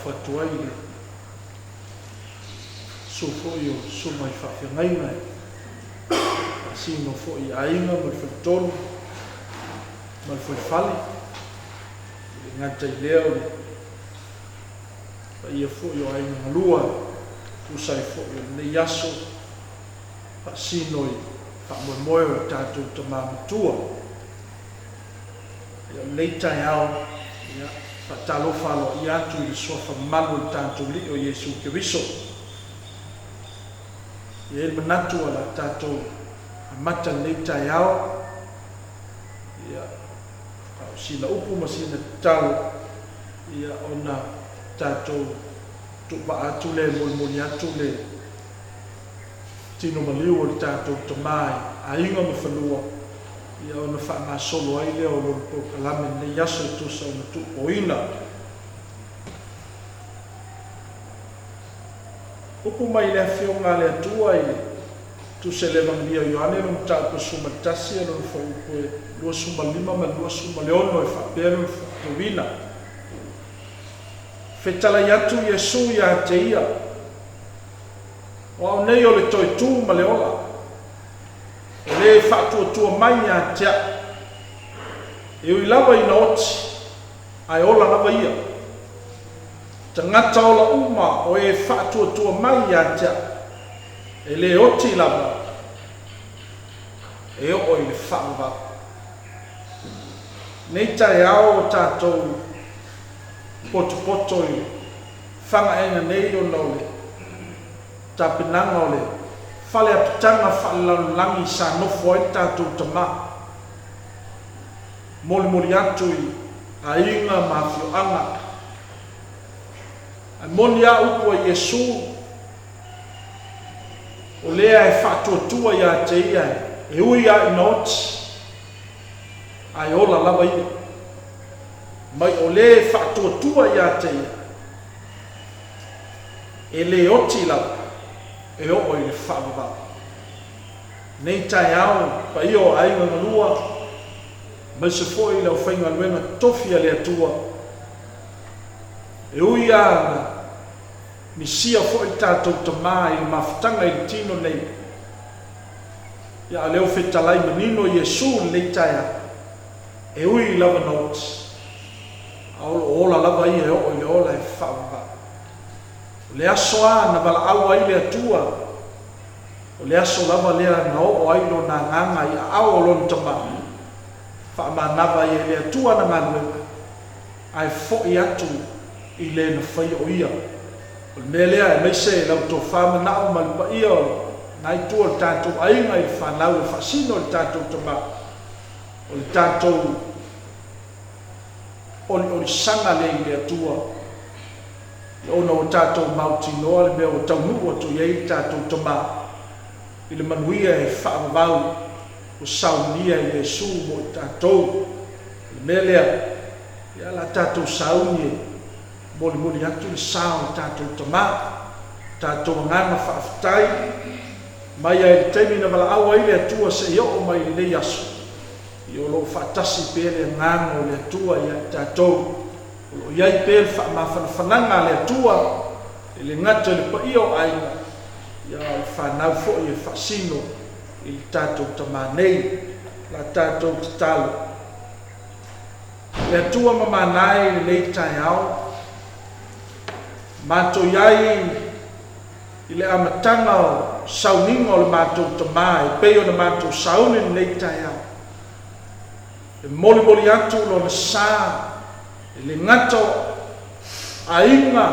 whatuai le sufo i o suma i whawhiangaina sino fo i ainga ma whaitonu ma whaifale ngata i leo le pa ia fo i o ainga ngalua usai fo i o nei aso pa sino i whamoemoe o tātou ta māmatua ia nei tai au ia whatalo whalo i atu i le sofa malu i tātou li o Iesu Kiriso ia il manatu ala tātou amata nei tai au ia sina upu ma sina talo ia ona tātou tupa atu le moli atu le tino maliu o le tātou tamai a inga ma whanua ia ona wha solo ai leo o lompo kalame nei aso i tusa o na tupo ina upu mai le whionga le atua i tu se le mangia Ioane no tātou suma tasi alo na whaupo e lua suma lima ma lua suma leono e whapero i whatuina whetala i atu Iesu i a te ia o nei o le toi tū ma le ola o le whatuatua mai a tea e ui lawa i na oti ai ola lawa ia ta ngata ola uma o e whatuatua mai a tea e le oti lawa e o i le whaanga nei tai ao o tātou poto i whanga enga nei o nau le tapinanga o le whale apitanga whalalangi sa nofo ai tātou tama moli atu i a inga mawhioanga a moni a upu a Iesu o lea e whatuatua i a te ia e ui a inoti ai ola lawa ia mai o le whatuatua i a te ia e le oti lawa e o i le whaamava nei tai au pa io ainga ngalua mai se foi lau whainga luenga tofi a le atua e ui ana ni sia foi tātou tamā i mawhatanga i tino nei ia leo whetalai manino Iesu nei tai au e ui lava nauti ola lava ia e o i le ola e whaamava le aso a na bala au ai le atua o le aso lava lea na o ai lo na nganga i au o lon tama wha manava i le atua na ngaluenga ai fo i atu i le na whai o ia o le mea lea e meise e lau tō whama nao malpa ia o nai tua le tātou ainga i whanau e whasino le tātou tama o le tātou o le sanga le i le atua ona o tātou mauti noa le mea o taunu o tu iei tātou tama i le manuia e whaamavau o saunia i Iesu mo i tātou le mea lea ia la tātou saunie moli atu le sao tātou tama tātou ngana whaafitai mai ai le teimi na wala awa i le atua se i o mai le aso i o lo whaatasi pe le ngana o le atua i tātou o iai pe whananga le atua e le ngata le pa io ainga ia o whanau fo i e whasino i tātou tamanei la tātou tatalo le atua mamanai le nei tai au mato iai i le amatanga o sauninga o le matou tama e peo na matou sauni le nei tai au e moli atu lo na saa le ngato ainga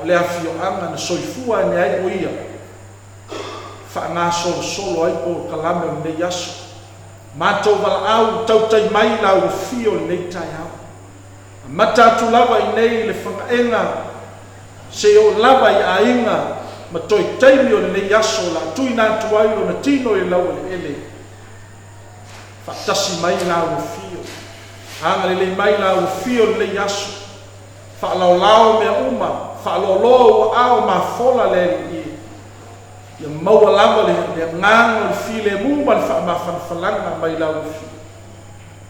o le afioanga na soifua ni ai o ia fa nga solo ai po kalame o nei aso mato vala au tautai mai la o fio nei tai au mata tu lava i nei le whakaenga se o lava i ainga ma toi taimi o nei aso la tuina tuai o na tino i lau le ele fa tasi mai la o fio anga le mai la o fio le yaso fa lao me uma fa lo ao ma fola le i mau lava le ngang o file mu ma fa ma fa falanga mai la o fio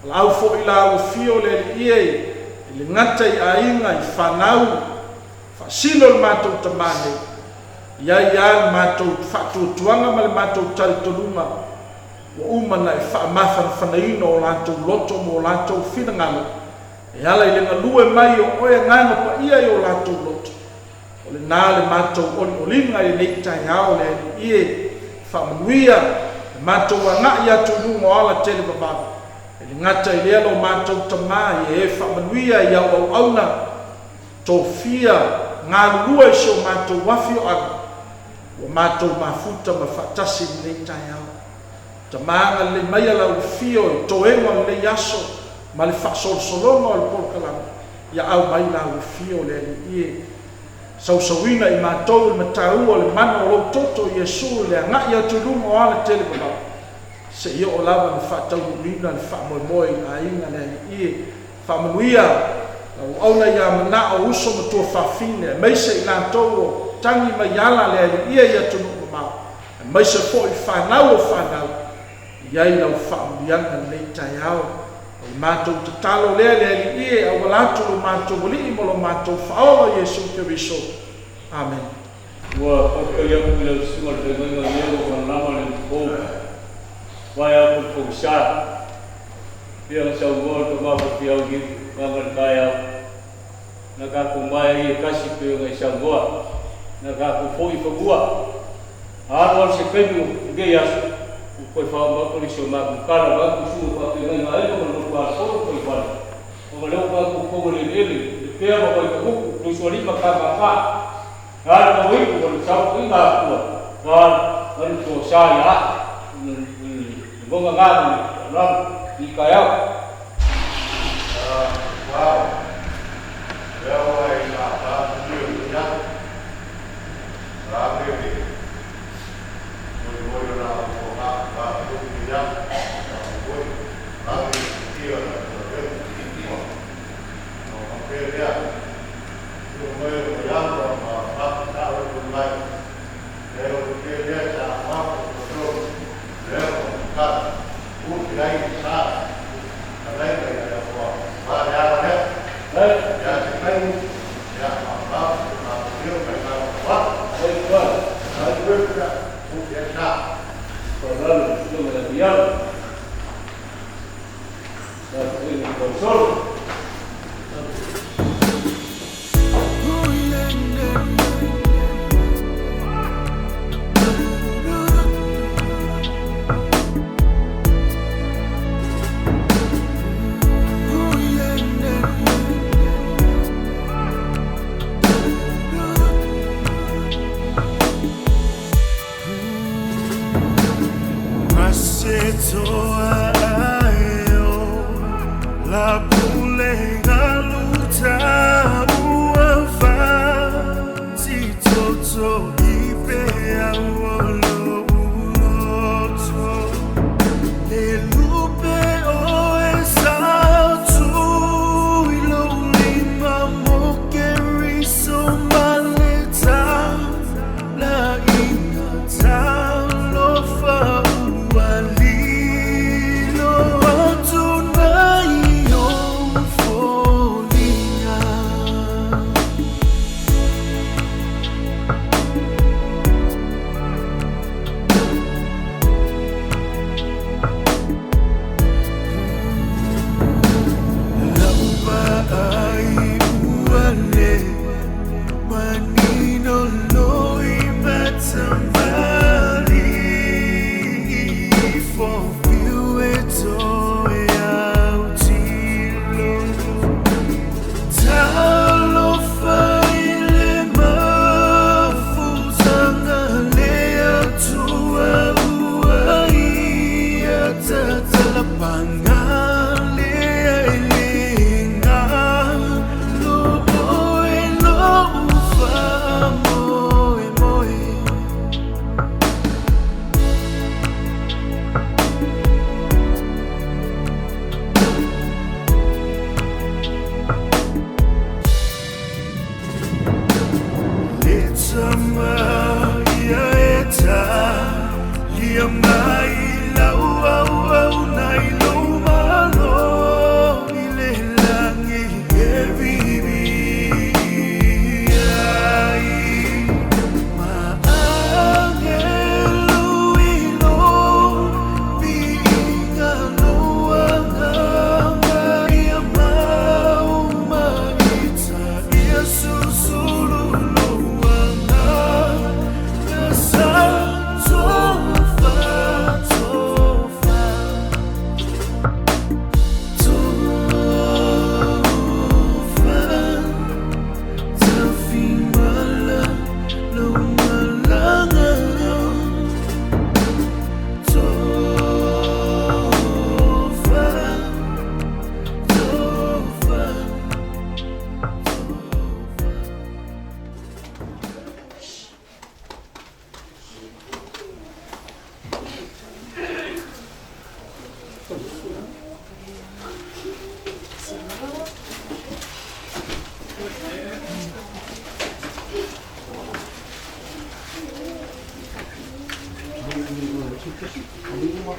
la o fo i la o fio le ie le ngata i ainga i fanau whaasilo le mātou tamane, ia le mātou whaatuatuanga ma le mātou talitolunga, wa umana e whaamawhana whanaino o lātou loto mo lātou whinangalo, e ala I lenga lue mai o oe nganga pa ia I o lātou loto, o le nā le mātou oli olinga I nei tai hao le ie whaamanuia, le mātou a ngai atu nungo ala tele bababa, e le ngata I lea lo mātou tamai e whaamanuia I au auna, tō fia ngā lua I sio mātou wafi o aga, wa mātou mafuta ma whaatasi nei tai hao. Tamanga le mai ala ufio I toenga le yaso, ma le whaasolsolonga o le polkalanga, ia au mai la ufio le ie. Sausawina I mātou le mataua le mana o lau toto Iesu le ngai atu lunga o ala tele babau. Se ia o lava le whaatau lina le whaamoemoe a inga le ie. Whaamanuia, lau auna ia mana o uso matua whawhine, meise I lātou o tangi mai ala le ie ia tunu o mau. Meise fo I whanau o whanau, iai lau whaambianga nei tai hao. O mātou te talo lea le ie au walatu o mātou wali mo lo mātou whaola Iesu Keriso. Amen. Ua whakaria kula sunga te nganga leo ka nama le kou. Wai aku kou sa. Pia nga sau ngor ka mapa pia au ki nganga kai au. Na ka kou mai I kasi pia nga sau ngor. Na ka kou fo I whakua. Aarwan se kaimu I asu. Koe whaama kori sio māku kara māku sua whake ngai ngā eko mana kua soro koe whare. O leo māku kongo le nere, le pēa ma koe ka huku, no sua rima ka ngā wha. Ngāra ka wiku kore tau I ngā kua. Ngāra tō sāi a, ngonga ngāra I kai au. Wow. Leo ai ngā tātu tio I ngā. Rā pēpi. Moi rā o ngā tātu I ngā. Moi. Rāmi tio na pēpi I tima. O ngā pēpea. Tio moi o ianto ma tātu tāwe kumai. Leo pēpea tā māpu koto. Leo tātu. Uti rai sā. Rai kai ai apoa. Mā rea rea. Ya te kai. Ya mā māpu mā tio kai mā wā. Hei kua. Nā pēpea. Uti ai sā. Parlando di come la diamo. La prima console. Tonight,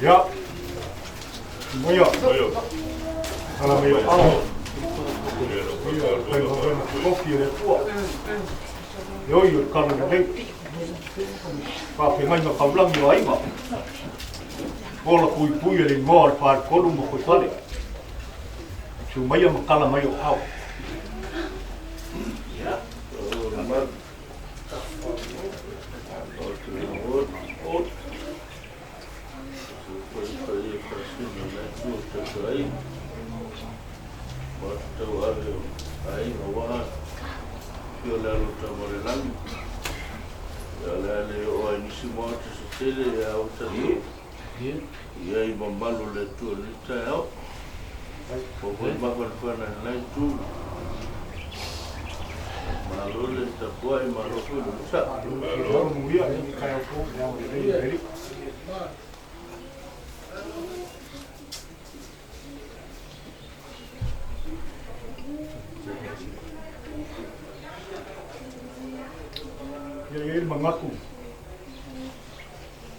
Ya. Moyo. Kalau moyo au. Kopi le tua. Yo kalau ni. Pa pengai no kablang yo ai ma. Bola pui le ngor pa kolum mo koi. Cuma yang makala mayo au. Ele mengaku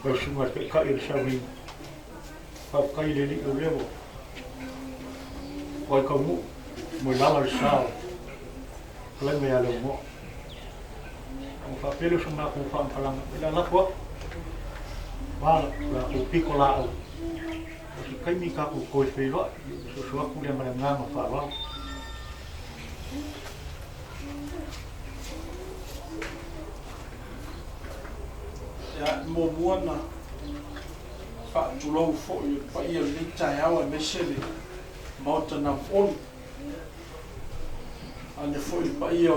bersumber kekal Syawin pakai delik lewo oi kamu mulala sal kalian ya lemo papel semua aku palang ila lakwa wala la pikola si kai mi ka ku ko felo so aku dia menang fa wa ya mo buona fa tulo fo yo pa ia ni tai awa mesele mota na on ane fo pa ia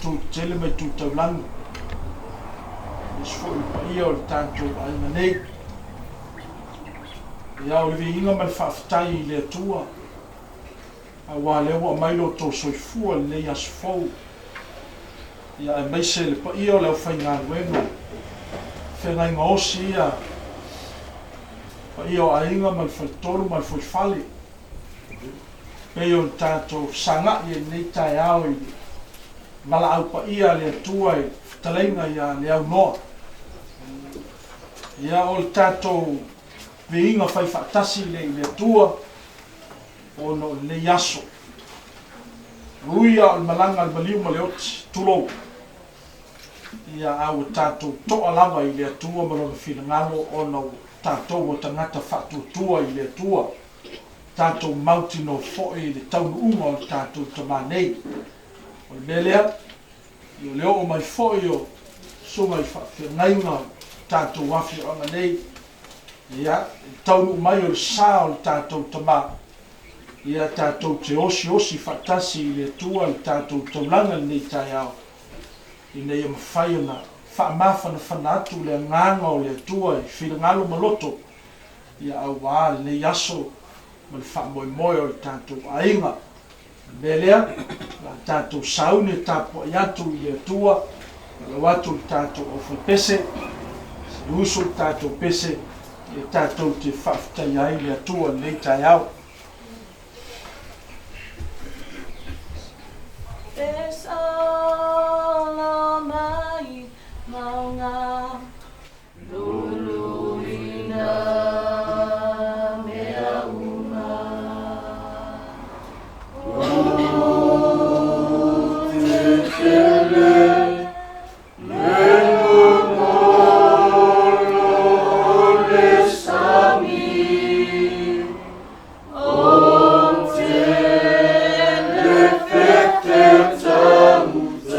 tu tele me tu tavlang is fo pa ia tanto ai manei ya o vi inga mal fa tai le tua a wa le wa mai lo to so fu le ya sfo ya mesele pa ia le fa ngal weno Fengai ngosi ia pa ia o ainga mal whaitoro mal whaifale pei o tātou sanga i nei tai au i mala au pa ia le atua i whatalenga ia le au noa ia o tātou veinga whai whaatasi le atua o no le yaso ruia o malanga al maliu ma le oti tulou ia au tātou toa lava i le atua marona whilangalo o nau tātou o tangata whatuatua i le atua tātou mauti no foe i le taunu unga o tātou tamanei o le melea i o leo o mai foe o sunga i whawhiangainga tātou wafi o nei ia taunu mai o le sā o le tātou tama ia tātou te osi whatasi i le atua i tātou taulanga nei tai au i nei am whaiona whaamawhana whanatu le nganga o le atua i whirangalo maloto ia au wā le yaso ma le whaamoemoe o le tātou ainga melea la tātou saune tāpua i atu i le atua ma le watu le tātou o whaipese se uso le tātou pese i tātou te whaafitai ai le atua nei tai au Maunga lulu ina mea uma tetele mengu molo le sami om te le fete tamuta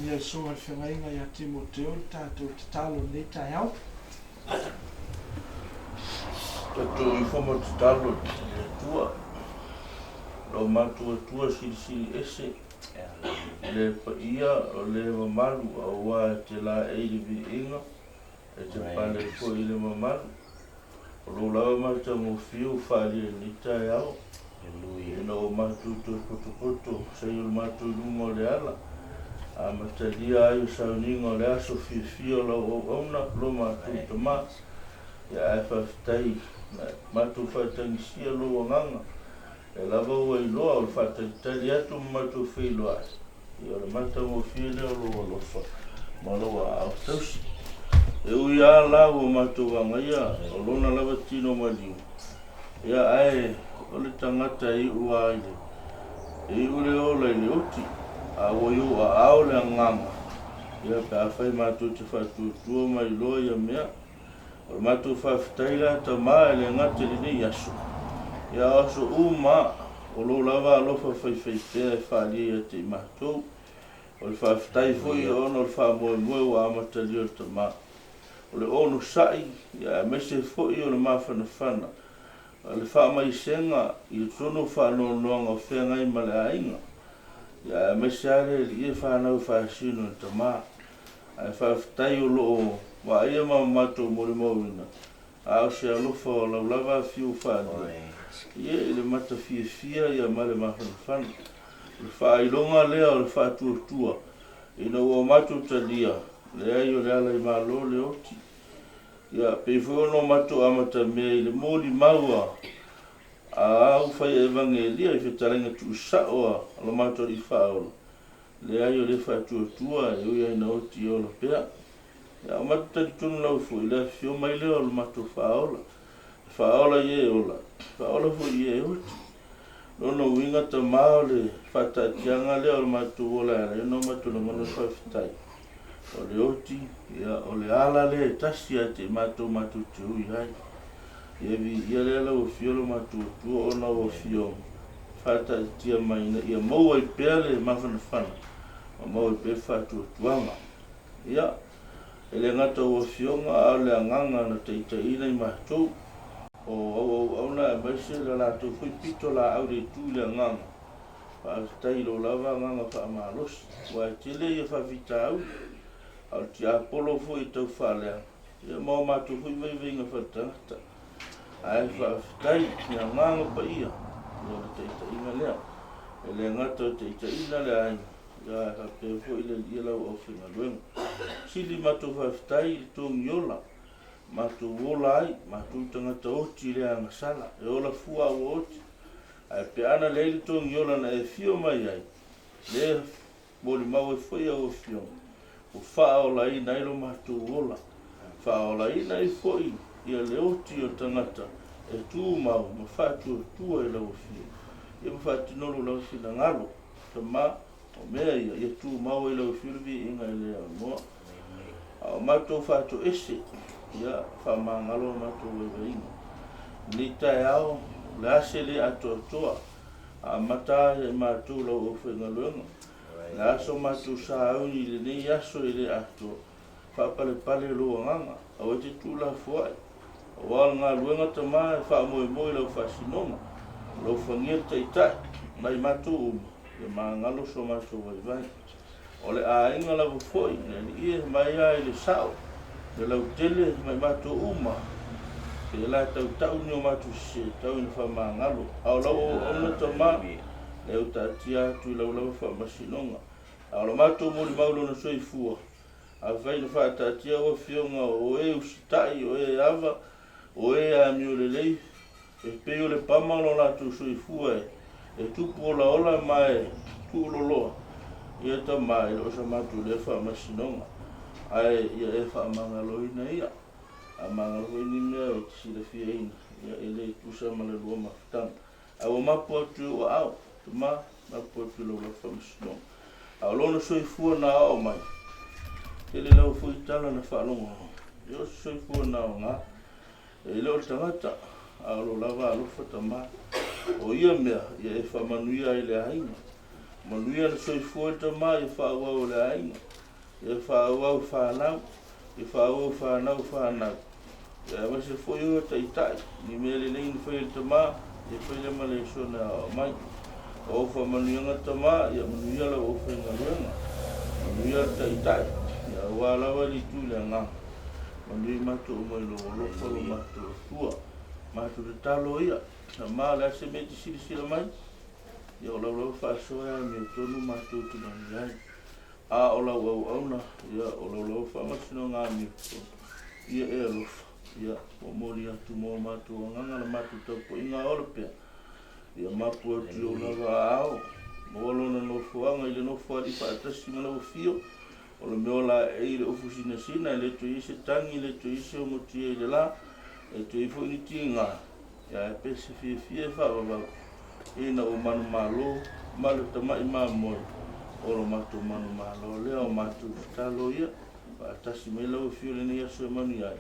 ia so al whangaiga ia Timoteo tātou te talo nei tai au. Tatou I whama te talo tua. Lo matua tua siri ese. Le pa ia o le mamalu a ua te la eiri vi inga. E te pale ko I le mamalu. O lo lawa mata mo fiu whare ni tai au. E na o matu to poto sa i o matu lungo le ala. A matalia ai o sauninga le aso fio la o ona lo matu to ma. Ia e whaftai matu whatangisia lo nganga. E lava ua I loa o le whatangitari atu matu whiloa. Ia le mata mo while o lo alofa. Malawa au tausi. E ui a la o matu wanga ia o lona lava tino maliu. Ia ai o le tangata I ua aile. I ule ola I le oti. A woyo a ao le nganga. Ia pe a whai matu te whatu tua mai loa ia mea. O matu whawhitaila ta maa le ngate li nei aso. Ia aso uma o lo lava alofa whaiwhaitea e whalia ia te matou. O le whawhitai fwoi ono le whamoe moe wa amatali o ta maa. O le ono sai, ia mese fwoi o le mawhanawhana. O le whamaisenga I tono whanonoanga o whengai ma le ainga. Ia mese ale li e whanau whasino ta maa. Ai whawhitai o loo wa ia mamato mo le mawina. A se alofa o laulava fiu whani. Ia le mata fia ia ma le mawhanawhana. Le whailonga lea o le whatuatua. Ina ua matu talia. Lea I o le ala I malo le oti. Ia peifono matu amata mea I le moli maua. A au whai evangelia I whetarenga tu saoa. Alo matu I whaola. Lea I o le whatuatua e ui aina oti o la pea. Ia o matu tari tunu lau fui. Lea fio mai leo o matu whaola. Whaola ie ola. Whaola fui ie oti. Nono winga ta mao le whatatianga leo o matu ola era. Ino matu na mono whawhitai. O le oti, ia o le ala le tasi a te matu te ui hai. Ia le ala o fiolo matu tua ona o fio. Whata tia maina, ia maua I pea le mawhanawhana. O maua I pea whatu tuanga. Ia, ele ngata o fionga a le anganga na teita ina I matou. O auna e maise le lato fui pito la au le tu le anganga. Whaatai lo lava anganga wha maalos. Wa tele ia whawhita au. Au ti apolo fo I tau whalea. Ia mau matu hui veivinga whatangata. Ai whawhitai ni anganga pa ia. Ia le teita ina lea. Ele ngata o teita ina lea ai. Ia hape fo I le ia lau au whinga luenga. Sili matu whawhitai I tongi ola. Matu wola ai. Matu tangata oti lea ngasala. E ola fua o oti. Ai pe ana leili tongi ola na e fio mai ai. Le mori mau e foi au fio. O whaola I nailo matu wola. Whaola I nai foi ia le oti o tangata e tū mau ma whātua tua I lau fio. Ia ma whātinolo lau sina ngalo. Ta ma o mea ia tū mau I lau fio vi inga I lea moa. O matu whātua ese ia whamangalo matu wewe inga. Ni tai au le ase le ato toa. A mata e matu lau o whenga luenga. Le aso matu sa au ni le nei aso I le ato. Whapale pale lo nganga. Au e te tūla fuai. O wala ngā luenga ta maa e wha moe moe lau whasinonga. Lau whangia taitai. Mai matu uma. Ia maa ngalo so matu vai vai. O le a inga lau fuai. Ni ia mai ai le sao. Le lau tele mai matu uma. Ke la tau ni o matu se. Tau ina wha maa ngalo. Au lau o ona ta maa. Leo tatia tu lau wha masinonga. Au lau matu mori maulo na soi fua. A vai le fa tatia o fionga o e usitai o e ava o e a miolelei e pe o le pamalo la tu soi fua e tu pola ola mai tu lolo ia ta mai o sa matu le fa masinonga ai ia e fa mangalo ina ia a mangalo ni me o si le fia ina ia ele tu sa male lo maftan a o mapo tu o au ma mapo tu lo fa masinonga a lo no soi fua na o mai ele lau fui tala na whalonga. Io soi fua nao ngā. E leo tangata. A lo lava alofa ta maa. O ia mea, ia e whamanuia I le hainga. manuia le soifua le tamā ia whaauau le ainga. Ia whaauau whanau, ia whaauau whanau whanau. Ia mase foi o taitai, ni mea le nei ni whai le tamā, ia whai le male sona o mai. O wha manuianga tamā, ia manuia la o whai ngaruenga. Manuia le taitai, ia wālawa li tū le ngā. Manui mato umai lo lofa lo mato tua. Mato le talo ia, na mā le ase me te siri sira mai. Ia o lau whaasoa me tonu mato tunani ai. A o lau au auna, ia o lau whaamasino ngā me ia e alofa. Ia o mori atu mō mato nganga na mato taupo inga ora pia. Ia mapu ati o lawa ao. Moolona no fuanga ile no fuari whaatasi mana o fio. O le meola e le ofu sina sina, le to ise tangi, le to ise o motia i le la, le to ifo ni tinga. Ia e pese fie fie whaawawau. E na o manu malo, malu tamai maa moi. O lo matu manu malo, lea o matu talo ia. Whaatasi me lau fio le nei aso e manu iai.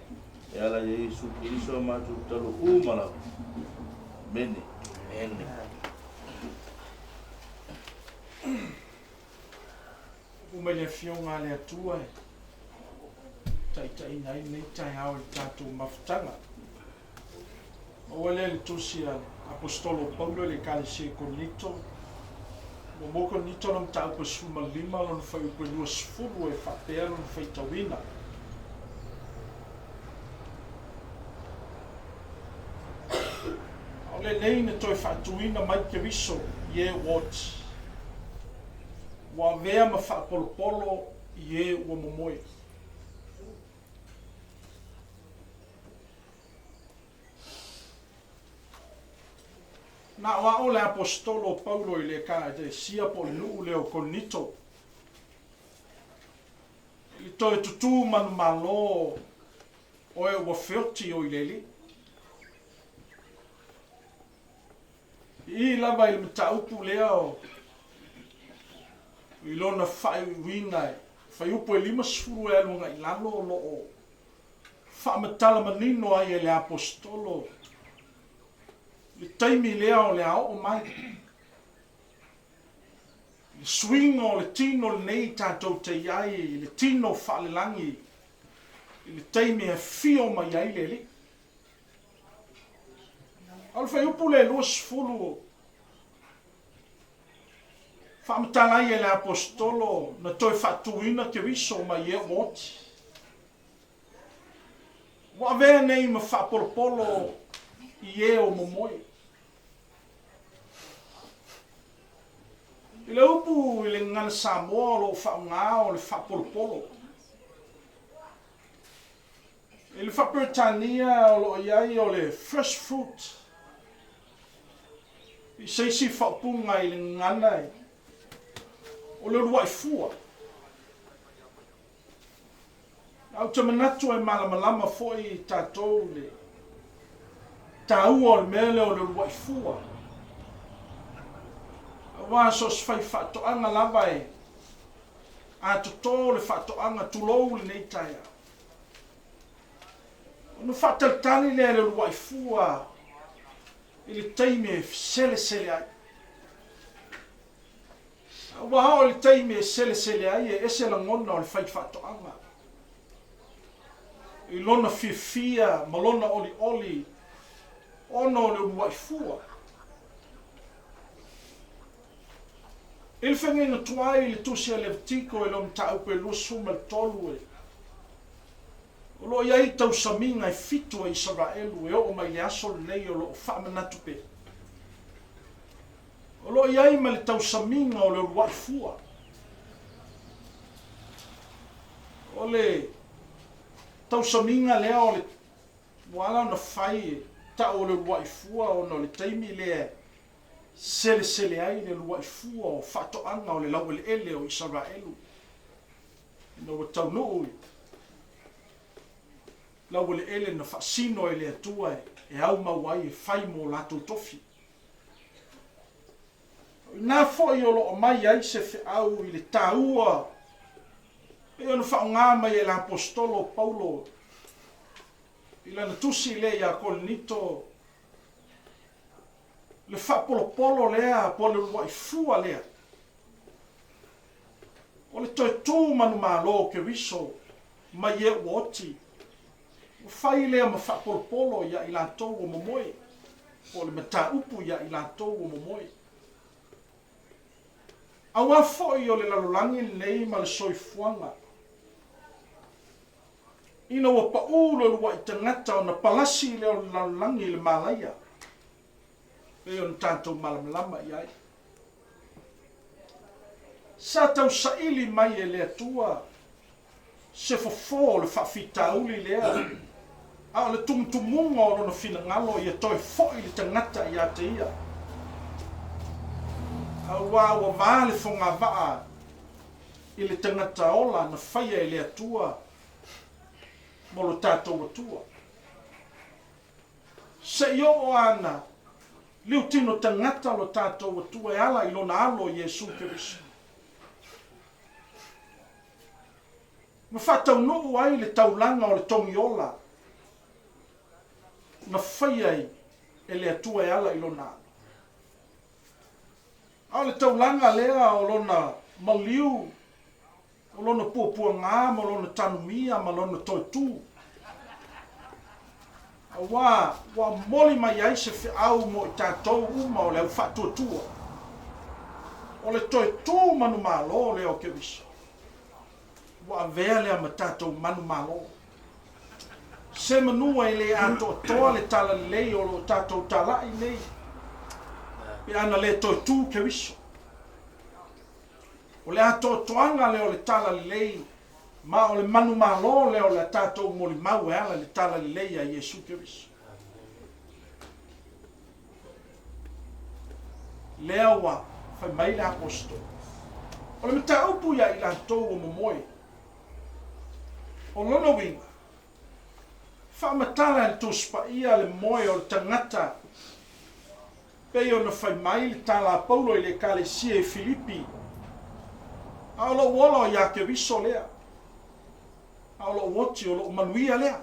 E ala ia Yesu Kiriso o matu talo umalau. Mene. Mene. Uma le fionga le atua e tai nai nei tai hao le tātou mawhtanga. O le le tusia apostolo Paulo le kalise Korinto. Mo Korinto nam tau pa suma lima lon fai upe lua sfuru e whapea lon fai tawina. O le nei ne toi whatuina mai ke viso ye what. Wa vea ma whaapolopolo i e ua momoe. Na wa o le apostolo Paulo i le ka te sia po nuu leo Korinto. I toi tutu manu malo o e ua whioti o i leli. I lava i mtaupu leo i lona whai wina e. Whai upo e 5 sfuru e alunga i lalo o loo. Whaamatala manino ai e le apostolo. Le taimi lea o le ao o mai. Le swingo o le tino le nei tātou te iai, le tino whaalelangi. Le taimi e fio mai ai le li. Al whai upo le 2 sfuru whamatalai e le apostolo na toi whatuina ke wiso mai e woti. Wa vea nei ma whapolopolo i e o momoe. I le upu i le ngana Samoa lo whaunga o le whapolopolo. I le Whapritania o lo iai o le fresh fruit. I seisi whapunga i le ngana e. O le ruai fua. Au te manatu e malamalama foi tātou le tāua o le mele o le ruai fua. Wa sos fai whatoanga lava e a toto le whatoanga tulou le nei taia. Ono whataltani le ruai fua i le teime sele sele ai. Wa hao le taime sele sele ai e ese la ngona o le fai whatoanga. I lona fia malona oli oli ono le ruai fua. Il whengenga tuai le tusia Levitiko e lom taupe lusuma le tolu e. O lo iai tau saminga e fitu e Israelu e o mai le aso le nei o lo whamanatu pe. O lo iai ma le tau saminga o le ruai fua. O le tau saminga lea o le wala na fai ta o le ruai fua o no le taimi lea sele sele ai le luai fua o whatoanga o le lau ele o Israelu. No tau nui. Lau ele na whaasino e le atua e au mawai e whai mo lato tofi. Nā fwoi o lo o mai ai se whi au i le tāua. E ona whaunga mai e la apostolo Paulo. I lana tusi le ia Korinto. Le whapolopolo lea po le ruai fua lea. toi tu manu malo ke wiso ma ye woti fai le ma fa polo ya ila to o momoe o le mata upu ya ila to o momoe awa fo yo le lalolangi nei ma le soifuanga ina wa pa ulo wa itangata na palasi le lalolangi le malaya e on tanto malamlama yai sa tau saili mai e le atua se fofo le whawhitauli lea a le tumutumunga o lona finangalo ia toi foi le tangata ia te ia a wa vale fonga vaa i le tangata ola na whaia e le atua mo lo tātou atua se io o ana liu tino tangata lo tātou atua e ala i lona alo Iesu Keriso ma whatau nuu ai le taulanga o le tongi ola na whaiai e le atua e ala i lona a le taulanga lea o lona maliu o lona puapua ngā ma lona tanumia ma lona toitu a wa moli mai ai se whiau mo i tātou uma o le au whatuatua o le toitu manu malo leo ke viso wa vea lea ma tātou manu malo se manua i le ato toa le tala lei o lo tātou tala i nei e ana le toitu ke viso o le ato toanga le o le tala lei ma o le manu malo le o le tātou moli mau e ala le tala lei a Iesu Keriso lea wa fai mai le apostol o le mta upu ya i lantou o momoe o lona winga whaamatala le tospa ia le moe o le tangata pei o na fai mai le tala Paulo i le kalesia e Filipi a o lo wolo ya ke viso lea a o lo woti o lo manuia lea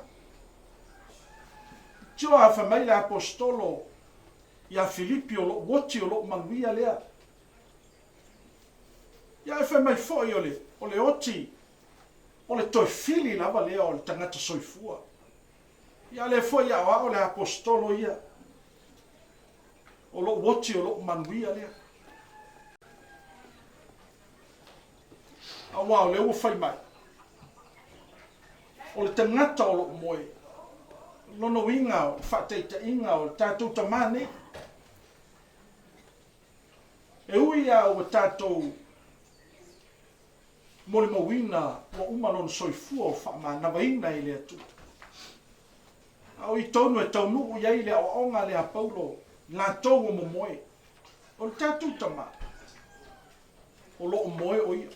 tio a fai mai le apostolo ya Filipi o lo woti o lo manuia lea ya e fai mai foi o le oti o le toi fili lava lea o le tangata soifua ia le foi ia o le apostolo ia o lo woti o lo manuia lea a wao le ua fai mai o le tangata o lo moe lono inga o whateita inga o le tātou tamane e uia o tātou mole mawina wa umalon soifua o whaamanawa ina i le atu au i tonu e taunu ia i le o onga le a Paulo la tau o momoe o le tātou tama o lo moe o ia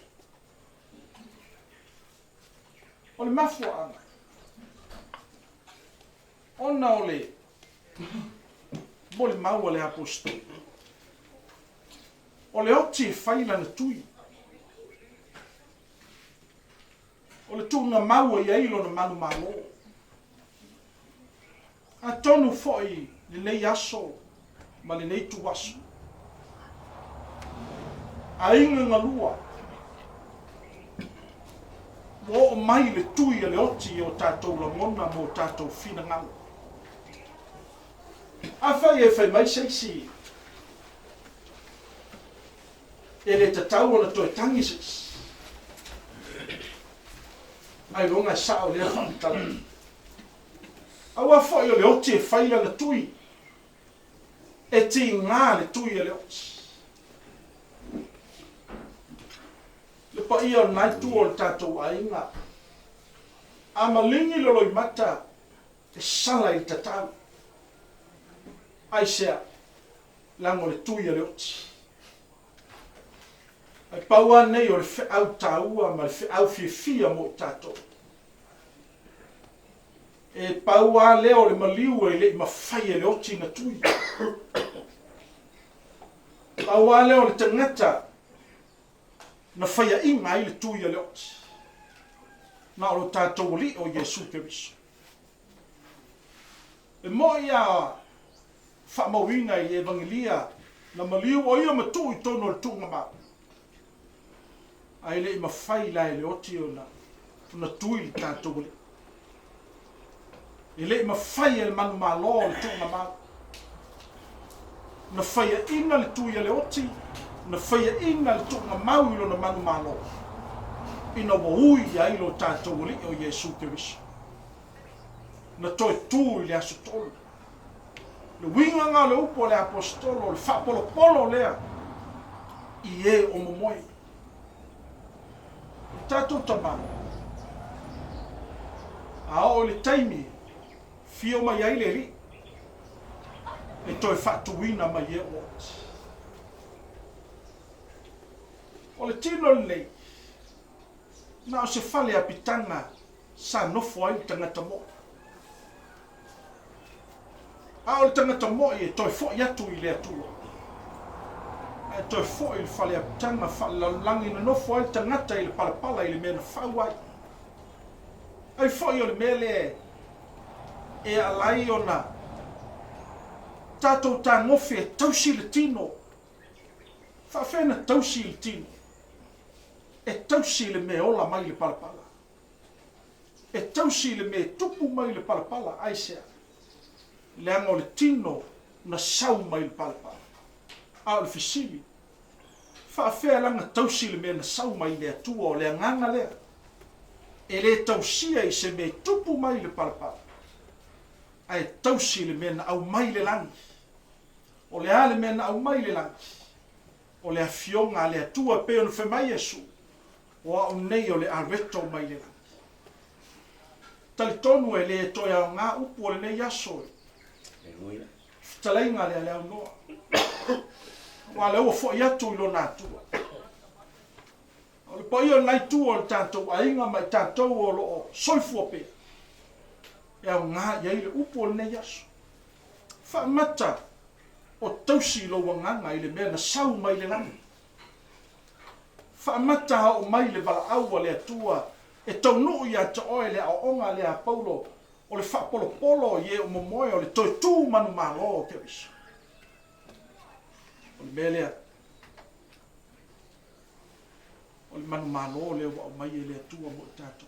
o le mafua ana ona o le mole mau le apostol o le oti faila na tui o le tūnga maua i eilo na manu malo a tonu foi le nei aso ma le nei tuaso a inga ngalua o mai le tui le oti o tātou la mona mo tātou fina ngalo a fai e fai mai seisi e le tatau o na toi tangi seisi ai longa sao le whamitala awa foi o le oti e whaila na tui e ti ngā le tui e le oti le pa ia o nai tu o le tātou a inga a malingi lolo i mata e sala i tatau ai sea lango le tui e le oti ai paua nei o le whiau taua ma le whiau fia mo i tātou e paua leo le maliu e le mawhai e le oti na tui paua leo le tangata na whaia inga i le tui e le oti na o tātou li o Iesu Keriso e mo ia whamawinga i evangelia na maliu o ia matu i tono le tunga mau ai le mafai la le oti ona tui le tātou le. Le mafai le manu malo le tu na ma. Na faia ina le tui le oti, na faia ina le tu na mau ilo na manu malo. Ina wa ui ai lo tātou le o Yesu Keriso. Na toi tu le aso tolu. Le winga ngā le upo le apostolo, le whapolo polo lea. I e o momoi. Tātou tamā. A o le taimi, fio mai ai le ri. E toi whatuina mai e o. O le tino lei. Na o se whale a pitanga sa nofo ai tangata mo. A o le tangata mo e toi fo i atu i le atua. E toi fo i le whale a pitanga whalalangi na nofo ai tangata i le palapala i le mea na whauai. Ai fo i o le mele e alai o na tātou tā ngofi e tausi le tino. Whawhena tausi le tino. E tausi le me ola mai le palapala. E tausi le me tupu mai le palapala aisea. Le anga o le tino na sau mai le palapala. A o le fisili. Whawhea langa tausi le me na sau mai le atua o le anganga lea. E le tausia i se me tupu mai le palapala. Ai tausi le me na au mai le langi. O le ale me na au mai le langi. O le afionga le atua pe onu whemai Yesu. O au nei o le areto mai le langi. Talitonu e le toia o ngā upu o le nei aso e. Talainga le ale au noa. Wa le ua fo i atu ilo nā tua. O le pa ia nai tua o le tātou ainga mai tātou o lo o soifua pe. E au ngā iai le upu o le nei aso. Whamata o tausi lo wanganga i le mea na sau mai le langi. Whamata o mai le wala aua le atua e tau nuu ia ta oe le au onga le a paulo o le whapolo polo i e o momoe o le toi tū manu malo o Keriso. O le mea lea. O le manu malo le o mai e le atua mo tātou.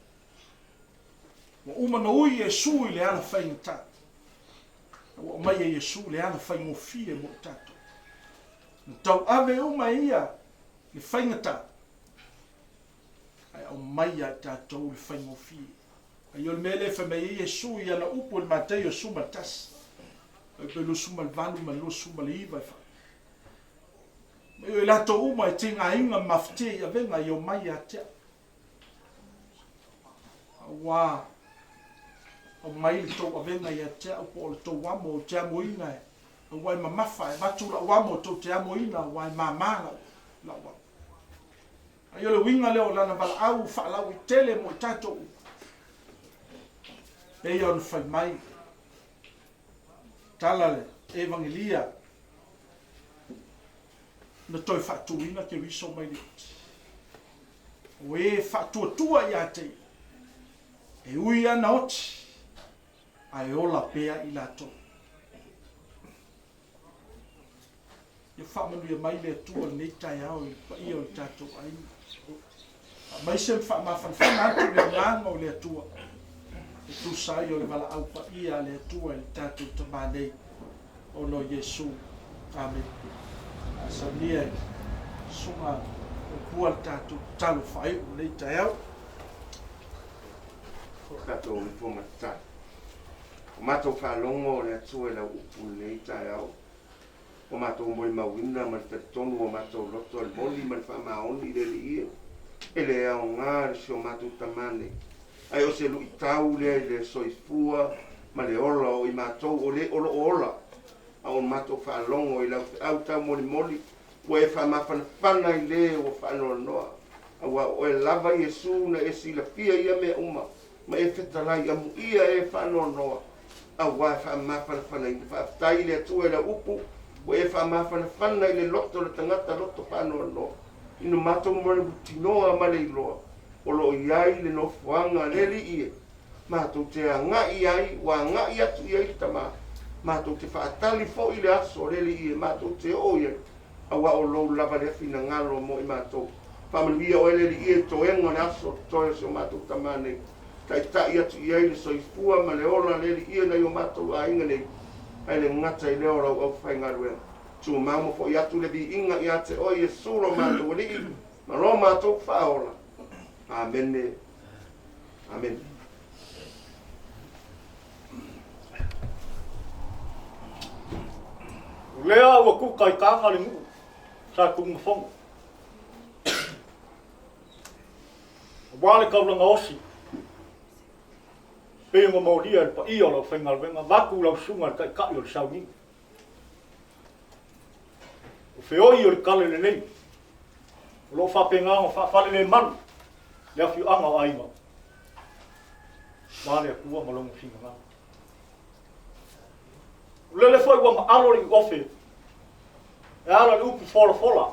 Wa umana ui e sui le ala whainga tātou. O mai e Yesu le ana whai ngofie mo tātou. Tau ave uma ia le whainga tātou. Ai au mai a tātou le whai ngofie. Ai o le mele whamei e Yesu i ana upo le matei o suma tas. Ai pe lo suma le vanu ma lo suma le iwa e wha. Mai o i lato uma e tinga inga mafte i avenga i o mai a tea. Awa. O mai le tau avenga ia tea upo le tau wamo o tea moina e. O wai mamafa e matu la wamo tau tea moina o wai mamanga la wamo. Ai o le winga leo lana wala au whaalau i tele mo i tatou. E ia onu whai mai. Talale, evangelia. Na toi whaatuina ke wiso mai le. O e whaatuatua i a te. E ui ana oti. Ai ola pea i lato. Ia whamanu ia mai le atua nei tai au i pa ia o le tatou aina. Mai se whamawhanwhana atu le nganga o le atua. E tu sai o le wala au pa ia le atua i le tatou tamanei. O no Yesu. Amen. Asania sunga o pua le tatou talo whai o nei tai au. O tatou i puma tatou. O mātou whalongo le atua la upu nei tai au. O mātou moi mawina ma le tonu o mātou loto al moli ma le whamaoni le li ia. E le au ngā le si o mātou tamane. Ai o se lui tau le le soifua ma le ola o i mātou o le olo ola. A o mātou whalongo i lau au tau moli moli. O e whamawhanawhana i le o whanoa noa. Awa o e lava Yesu na e sila fia ia me uma. Ma e whetalai amu ia e whanoa noa. Awa e whamawhanawhana i whaftai le atua i la upu. O e whamawhanawhana i le loto le tangata loto whanoa noa. Ino mātou mwana butinoa ma le iloa. O lo iai le no fuanga le li ie. Mātou te ngai ai, wa ngai atu iai tama. Mātou te whaatali fo i le aso le li ie. Mātou te o ia. Awa o lo lava le fina ngalo mo i mātou. Family o ele i to enga na so to so matu tamane. Tai tai atu i ele so i fua ma le ola le i na yo matu a inga nei. Ai le ngata i le ola o whainga ruen. Tu mamo fo i atu le bi inga i ate o i suro matu li i. Ma ro matu whaola. Amen. Amen. Lea ua kuka i kanga le ngu. Sa kunga fonga. Wale kaulanga osi. Penga maulia pa iyo lau whainga wenga. Waku lau sunga kai kai o le sauni. O whioi o le kale le nei. O lo whapenga o whale le manu. Le awhi anga o ainga. Wale a kua malonga whina ngā. Lele foi wa alori ofe. E ala le upu fola.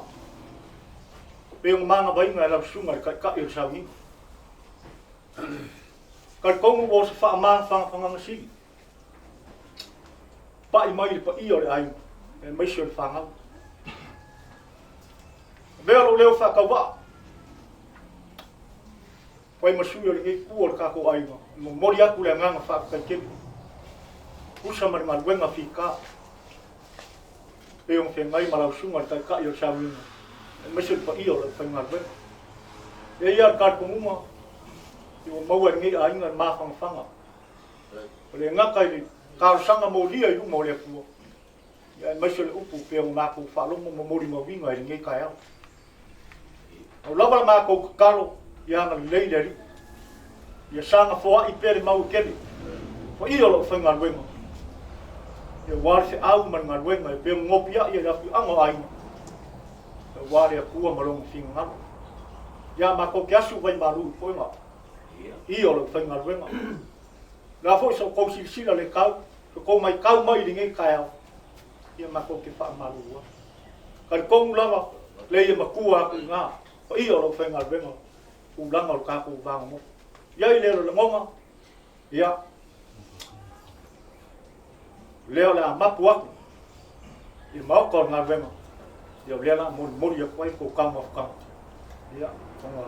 Pe un manga bainga la sunga ka il sawi. Ka kongu wo se fa man fa ngasi. Pa I mai pa I ore ai. E mai se fa nga. Velo leo fa ka wa. Pai masuyo le ku ka ko ai no. Mori aku le nganga fa ka ke. Usa mari mal wenga fika. Pe un fengai malau sunga ka yo sawi. Mesul pa iyo le fenga ben. E ia ka kuma. Yo mau ngi ai ngan ma fanga. Le ngaka I ka sanga mo lia yu mo le pu. Ya mesul upu pe un ma ku fa lo mo mori mo winga I ngi ka ya. O lava ma ko kalo ya na le le. Ya sanga fo I pe mau keli. Fo iyo le fenga ben. Ya wale au man ngal wenga pe ngopia ia dafu anga ai. Wale ku malong finga. Ya ma ko kiasu vai malu po nga. Io lo fai ngal wenga. La fo so ko si sila le kau, ko mai kau mai dinge kaya. Ya ma ko ke fa malu. Kal ko lava le ia makua nga. Io lo fai ngal wenga. U langa lo ka ko va mo. Ya ile lo ngonga. Ya leo la mapu aku I mau ko nga venga ya lea mo ya kwai ko kama ka ya kama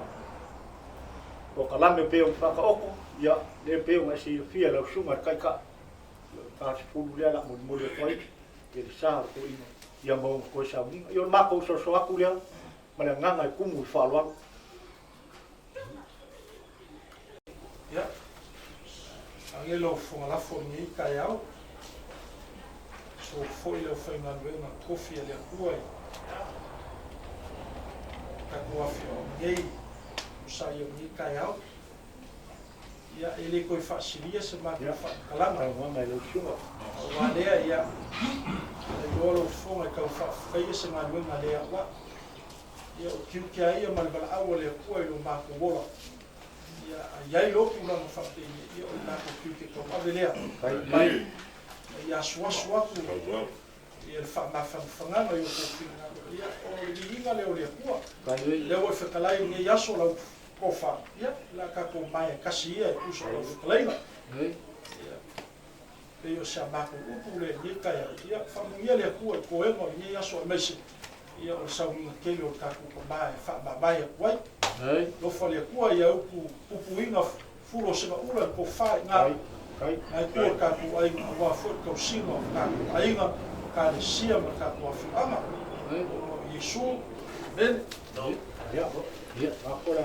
ko kalame pe o fa ka oko ya le pe o si fia la suma kai ka ka fu lea la mo ya kwai ke sa ko ino ya mo ko sa ni yo ma ko so aku lea ma le nganga ku mu fa lo ya angelo fo la fo ni ka ya so foi le whainga wenga kofia le kuai. Ka kua whio ngei, usai o ni kai au. Ia ele koi whaasiria se maki whakalanga. Mai lo sunga. O wālea ia, e olo whonga kau whaia se ngā wenga lea wa. Ia o kiukia ia malibala aua le kuai lo mako wola. Ia iai loku langa whaatini, ia o mako kiukia kau awe lea. Mai. Ia suasu aku ia whamawhanganga i o kōwhina ia o li inga leo lea kua leo o whakalai nge yaso lau kōwha ia la ka kō mai kasi ia I kuso lau whakalaina ia o sa mako upu le nge kaya ia whamungia lea kua I kōenga nge yaso meise ia o sau minga kele o ka kō mai whamawai a kuai lofa lea kua ia upu inga fulo sema ura ko whai ngā ai kua ka ku ai wa fo ko sino ka ai nga ka le sia ma ka ku afanga Yesu ben ya akora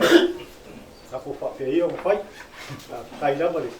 aku fa fe yo fai kai la mari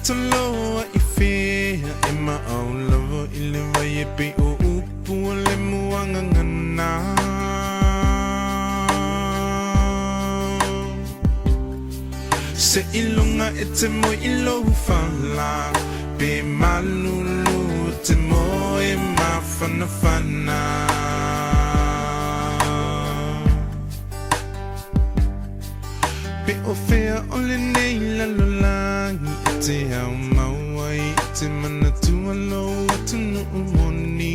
Tolo I fear in my own love ileva ye pe o upu le muanga ngana se ilunga etse mo ilo fala Be malulu te moe mawhana whana. Pe o whea ole nei lalolangi e te au mauai e te mana tua lo atu nuu moni.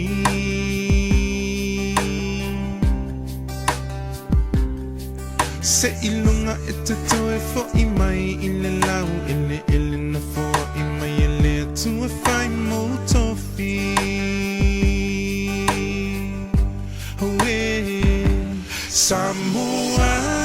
Se ilunga e te toe fo I mai I le lau ele na fo I mai e le atua whai mo tofi. Hoe Samoa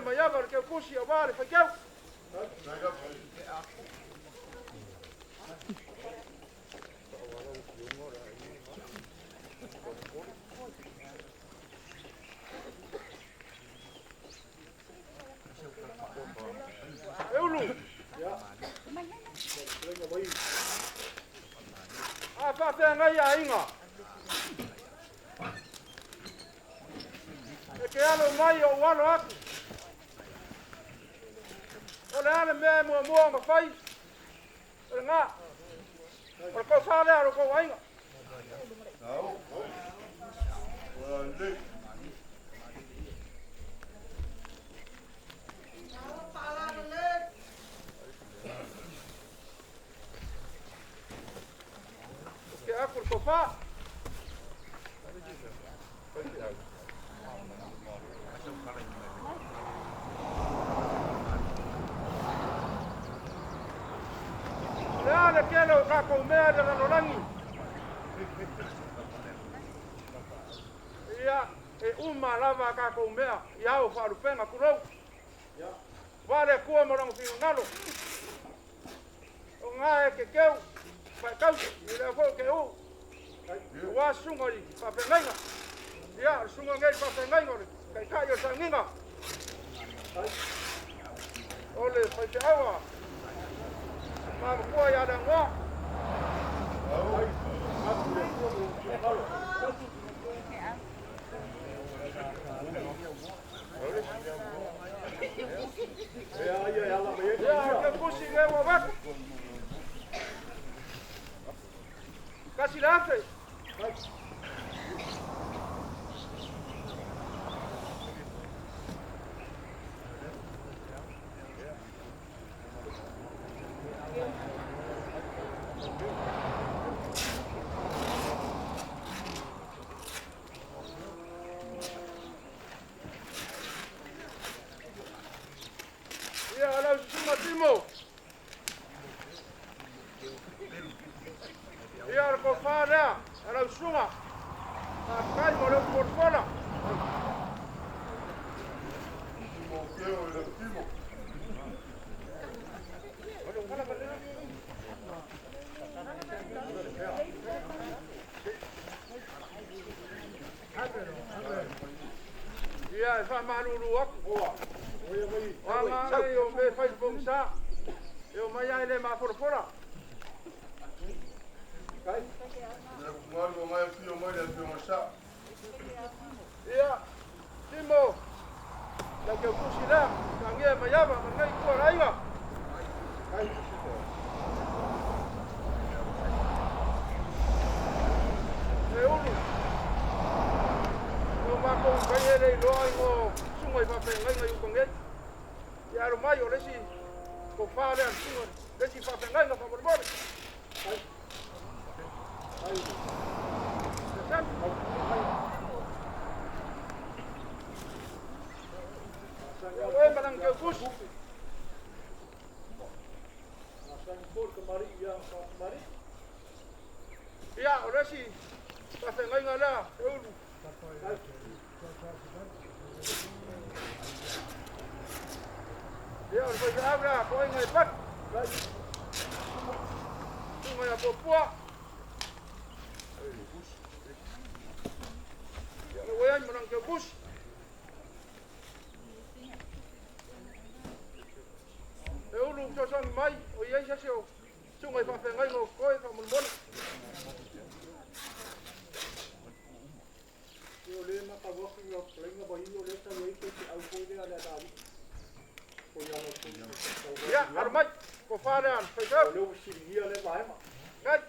le mai ava ke kusi o vale fa kau. Eulu. Ya. Ah, fa te ngai a inga. E ke alo mai o walo aku. O le ale mea mua ma fai. O ngā. O ko whare aro ko wainga. Ke aku ko wha. Le kelo ka ko mea de no langi. Ia e uma lava ka ko mea ia o faru penga kurau. Ya. Vale ko mo rang fiu nalo. O nga e ke keu. Pa kau ni le fo ke o. Wa sunga i pa penga. Ia sunga ngai pa penga ngore. Kai ka yo sanginga. Ole fa te awa. Ma ko ya da ngo. Ya, que pusi le wa bak. Casi la hace. Ia ko fara, ala sunga. Kai mo le por fora. Ia fa malulu aku. Anga yo me faz bomsa. Eu mai ai le ma por fora. Kai? Ngalo mai fio mai le fio masa. Ia. Timo. La que pusi lá, kange mai ava, ngai ko raiva. Kai. Eulu. O ma ko kai ele lo ai mo sungai pa pe ngai ko ngai. Ya ro mai o lesi ko fa le sungai. Lesi pa pe ngai ko por bor. Kai. Ai. Sen. Oi, malang ke kus. Asan por kemari ya kemari. Ya, ora si. Ta fe ngai ngala, eu. Ya, ora vai abra, coi ngai pat. Tu ngai apopua. Ya, oi, malang ke kus. Eu lu cho sang mai, o ye sa sio. Sungai pa fe ngai ngo koi fa mun bon. Yo le ma pa wo ki yo plenga ba yo le ta ye ke au ko de ala da. Ko ya no ko. Ya, armai, ko fa le an, fa ka. Lo si ye le ba ma. Gat.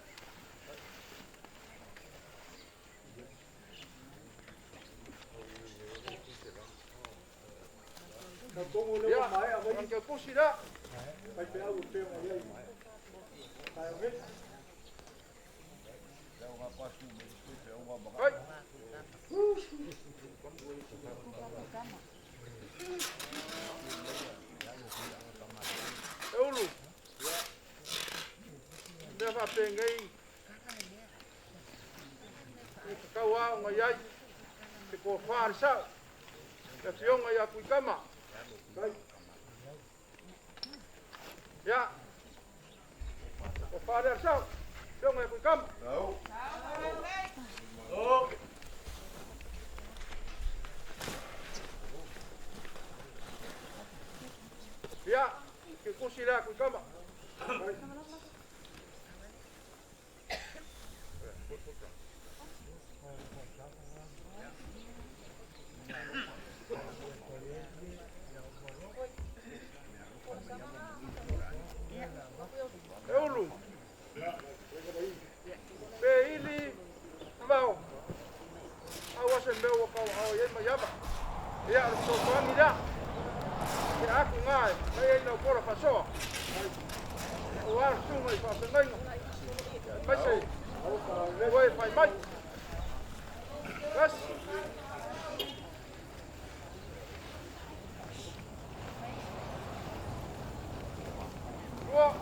Ka tomo le mai a ba ke pusira. Vai pegar o pé aí. Vai ver? Vai. Eulu. Deva pengai. Kawa ngai ai. Te ko farsa. Te fionga ya kuikama. Ya. O Father sao? Dong ai kam. Đâu. Ô. Ya. Ke kusila ku kam. Eulu. Beili mau. Awas meu kau au ye mayaba. Ya so kwani da. Ya aku ngai, saya no pora paso. War sungai pa sengai. Masih. Woi pai mai. Kas. Wah.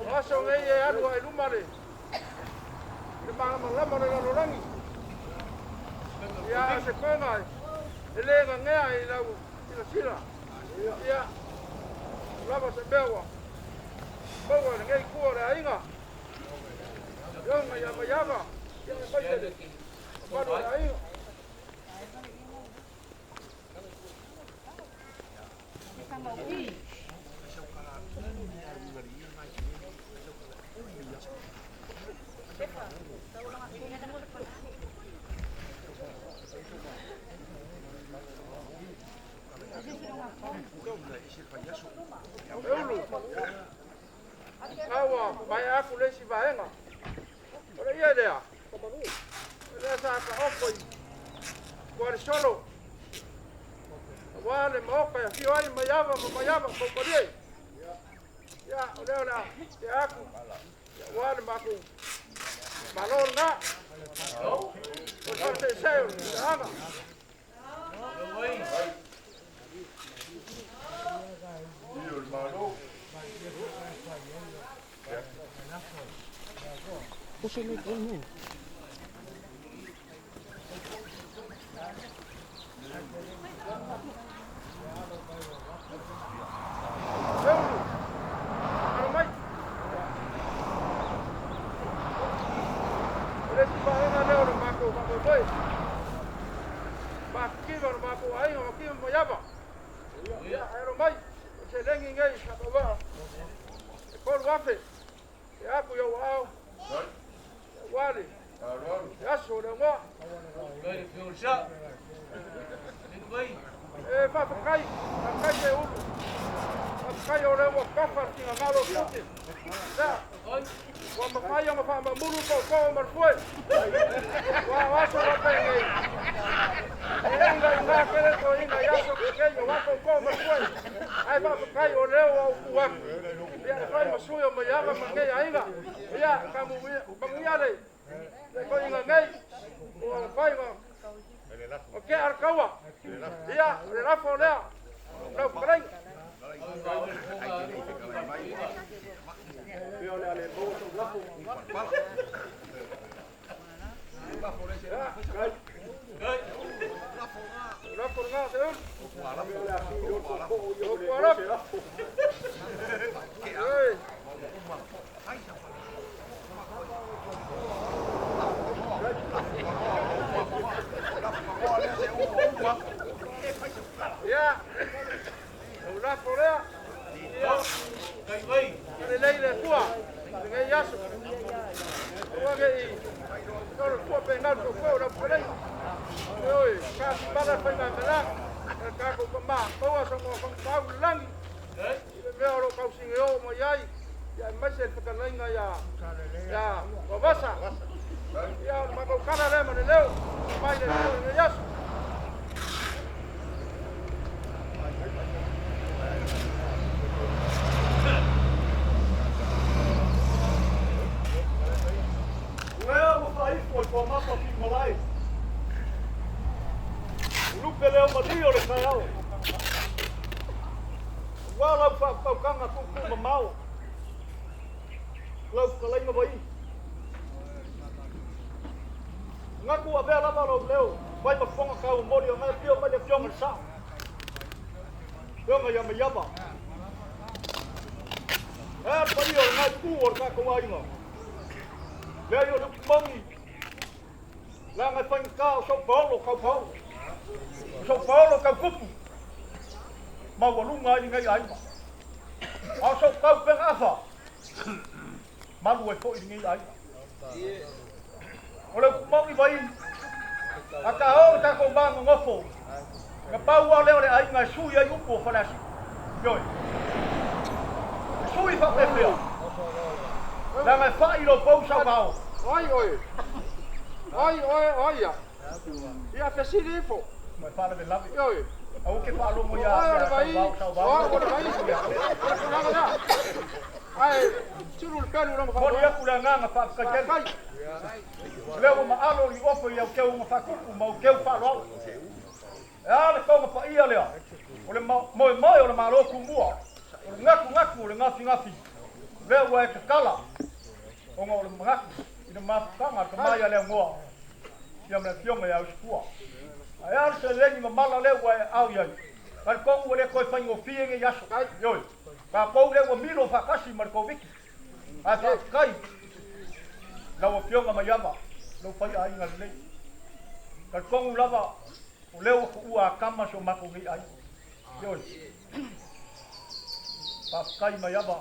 Masuk ni anu ai rumah ni. Memang lama nak orang ni. Ya sekolah. Ele ngai ai lau sila. Ya. Lama sebewa. Bawa ngai kuat ai ngah. Yang maya maya ngah. Yang baik. Baru ai. Awa, mai aku lesi baenga. Ora ia dia. Ora sa ka opoi. Kuar solo. Wale mopa ya fio ai mayava ko kodie. Ya, ora. Ya aku. Ya wale maku. Malon na. Oh. Ora se sai, ama. Nhiều mà đâu. Ya aku ya wow. Wali. Ya sudah ngah. Rồi phiêu sợ. Đến quay. Fa kai ke ulu. Kai ora wa kafa tinga ngalo kuti. Da. Wa mafaya mafa mulu ko marfoi. Wa so wa pe ngai. Inga kele ko inga ya so ke yo wa ko marfoi. Ai fa kai ora wa. Ya kai masuyo mayaba mangai ainga. Ya kamu ya dai. Ko inga ngai. Wa kai ma. Oke arkawa. Iya, relafo lea. Nau kering. Relafo nga seun. Kuarap. Hei. Ya. Udah Korea. Ya. Ini lele kuah. Dengan yasu. Kuah gei. Kalau kuah pengal tu kuah udah boleh. Oi, kan balas pengal belah. Kan aku kemah. Bawa semua kau lagi. Biar orang kau singeo mayai. Ya masih pekerjaan ya. Ya, babasa. Ya, makau kana le maneleu. Mai le yasu. pele o mario le kai au. Wala fa kanga ku mau. Lau kalai ma bai. Ngaku a bela malo leo. Vai ma fonga ka o mori o ngai pio ma le fionga sa. Fionga ya ma yaba. Pai o ngai ku o ka ko ai ngo. Le yo lu mongi. La ngai fang ka o so polo ka pau. So polo ka kupu. Ma wa lu ngai ngai ai ma. A so ka pe afa. Ma lu e ko i ngai ai. O le mongi vai. Aka o ta ko ba ngofo. Nga pau wa le ai ngai su ya yupo fa la si. Yo. Sui fa pepeo. La me fai lo pou sa bao. Oi. Ya. Ya pesiri fo. Me fala de lavi. Oi. Au ke falo mo ya. Vai. Ai, tiro le pelo no Mo dia kula nga fa ka ke. Leo ma alo i ofo ya ke un fa ku mo ke fa lo. Ya le ko fa ia le. O le mo o le malo ku mua. O le ngaku o le ngafi. Leo wa ke kala. O ngo le ngaku. Ina ma tanga ka mai le ngoa. Ya me fionga ya uskua. Ai se le ni mala le wa au ya. Ka ko le ko fa ngo fienge ya so. Yo. Ka ko le wa milo fa kasi mar ko viki. Ata kai. La wa fionga ma yama. Lo fa ai ngal le. Ka ko lava o le ko ua kama so mako ngi ai. Yo. Pa kai ma yama.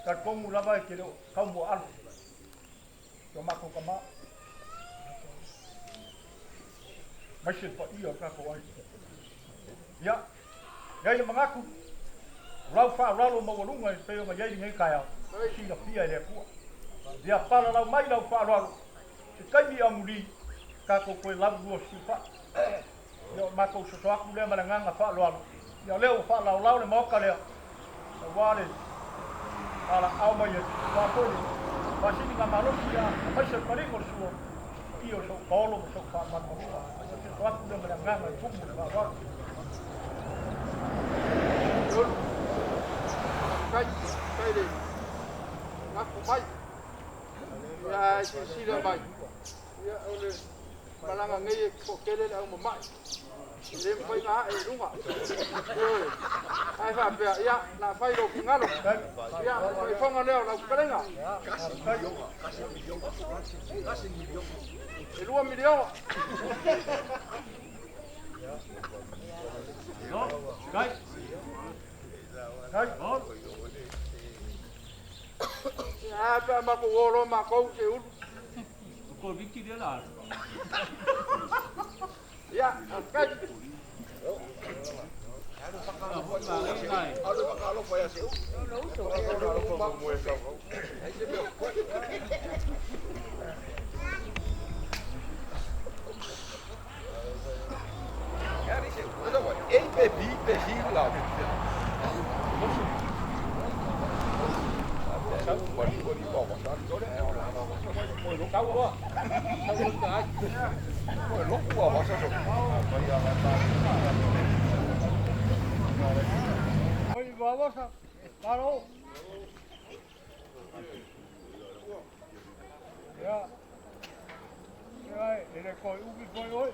Ka ko lava ke lo ka mo al. Yo mako kama. Masih pa iyo ka ko ai. Ya. Ya mangaku. Lau fa ralo mo lunga pe ma yai ngai kaya. Si la pia le ku. Dia pala lau mai lau fa ralo. Se kai mi amuli ka ko ko lau lo si fa. Yo mako so aku le malanga fa ralo. Ya leo fa lau le mo ka le. Wale. Ala au mai fa ko ni. Pasti ni malo sia. Masih paling ko suo. Iyo so polo so fa ma ko. So aku le malanga ku mo fa ralo. Kai đi. Ngaku bai. Ya si le bai. Ya ole balanga ngai ko kele au mo mai. Le bai nga e lunga. Ai fa pe ya na fai lo ngalo. Ya fai fonga leo na kalenga. E 2 milioni. No, kai. Kai. Ya pa ma ko woro ma ko se u. Ko viki dia lah. Ya, kai. Oi, vamos a paro. Ya. Ya, ele coi ubi coi oi.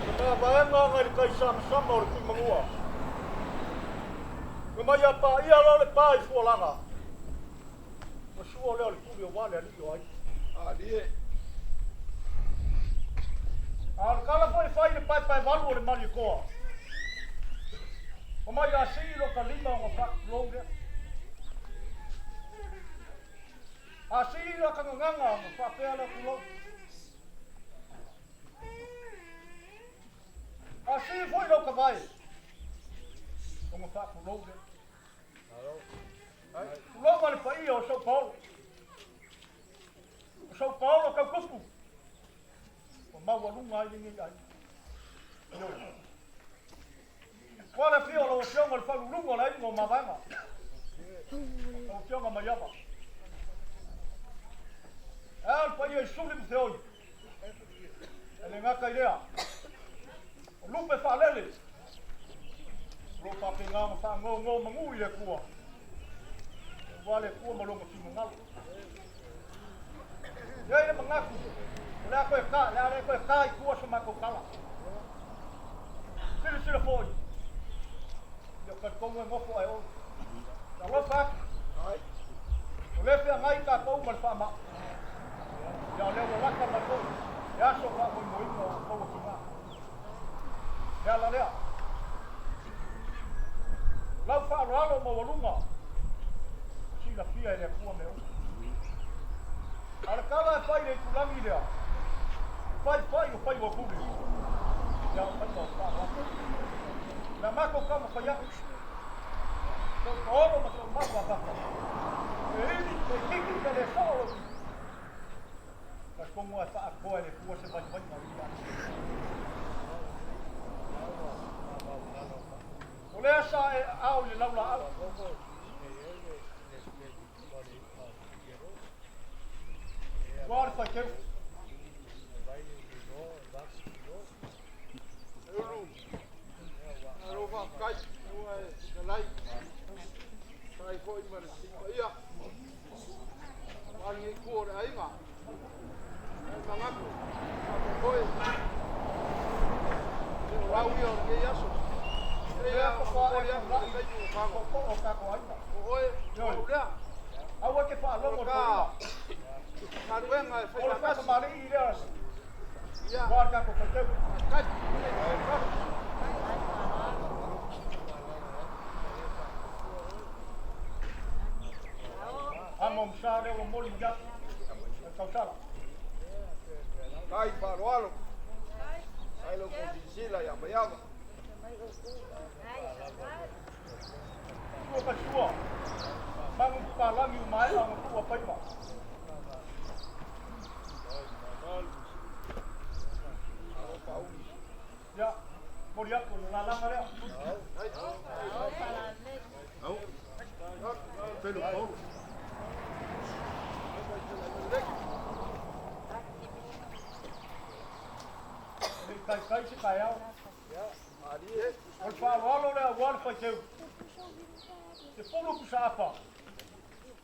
Kita bayang ngai kai sama or ku mangua. Kemaya pa ia le pai fuolanga. Suo le ku wale ali yo ai. Ali. Al kala foi fai le pai valu le mali ko. O mai asi lo kalima o fa loge. Asi lo kanganga o fa pela kulo. Asi foi lo ka vai. O fa loge. Lo vale pai o São Paulo. O São Paulo ka kupu. Mau lunga ni ai. Qual fio lo fiong al falu lungo lai ngo mavanga. O fiong ma yaba. Al pa ye suli bu theo. Ele nga kai lea. Lupe fa lele. Lo pa pe nga fa ngo mangu ile kua. Wale kua mo lo mo simu ngal. Ye mangaku. La ko ka, la ko ka kua sama ko kala. Sila foi. Yo ka ko mo fo ai o. La lo fa. O le fe ngai ka ko mal fa ma. Ya le wo la ka ma ko. Ya so fa mo mo ko ko ma. Ya la le. La fa lo mo volunga. Si la fia ele fu me. Al kala fai le kulami le. Fai wo kubi. Ya pa to fa. La ma ko kama fa ya. To oro ma to ma wa fa. Ele kiki le solo. Mas como essa a coisa ele você vai ma. Olha essa au le laula. Guarda fa que Alo va kai, o lai. Kai foi mar ia. Ani ko ai nga. Mangaku. Foi. Wa ui o ke yaso. Ia ko ko ia ko ka ko ka ko ai. Oi, yo lea. awa ke fa lo mo Ka. Karuenga e Ora fa fai mali ira. Ya. Guarda ko ko. Kai. Amo msale o moli ya. Kautala. Kai parualo. Ai lo ko sila ya mayama. Tua ka tua. Mang palang yu mai ang tua pai ma. Ya, mori aku lalang ada. Au. Pelo Paulo. Kai se caiu. Ali. Ol fa walo le wal fa teu. Se polo ku sapa.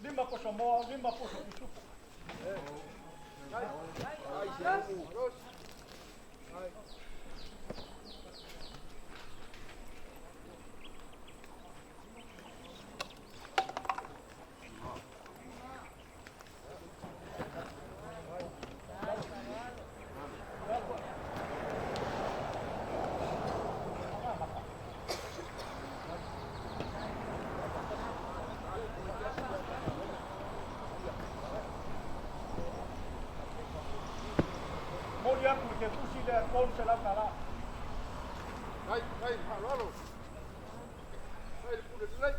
Lima ko somo, lima ko so supo. Ai, Jesus. Ai. Mori aku ke kusi le kon se la kala. Kai, parualo. Kai pure dilai.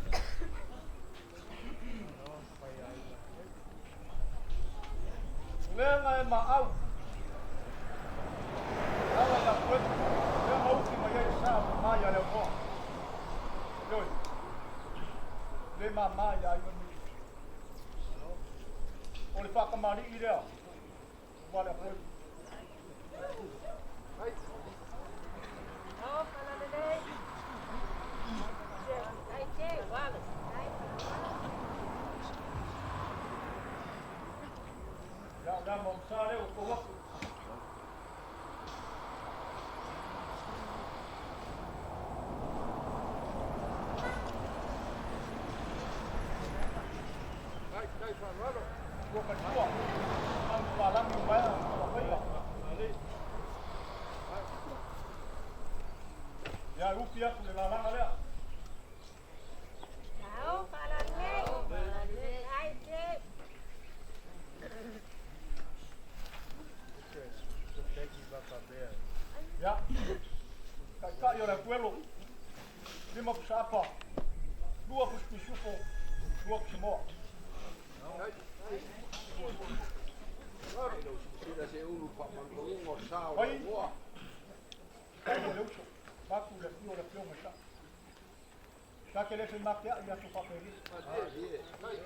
Le ngai ma au. Ala la kwet. Le ma uki ma ye sa ma ya le ko. Yo. Le ma ya yo ni. Ol fa ka mali ira. Wala ko. Kai. Ya mo sale o ko wa. Kai parualo. Ko ka tua. Ang palang yu mai ang tua pai ga. Ya upi aku le lalang ale. Ya. Kakak yo la pueblo. Lima ku sapa. Dua ku supo. Dua ku semua. Sila se ulu pa mangongo sao. Oi. Boa. Kai yo leuso. Baku le pio me sa. Ka ke le se makia ya tu papeli. Kai.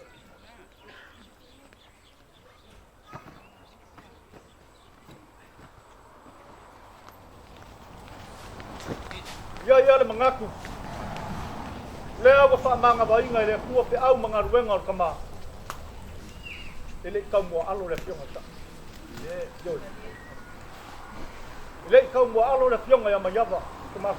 ia le mangaku. Lea wa wha manga wa inga le kua pe au mga ruenga o kama. Ele kau mua alo le fionga sa. Yoi. Ele kau mua alo le fionga ya mayawa. Kama.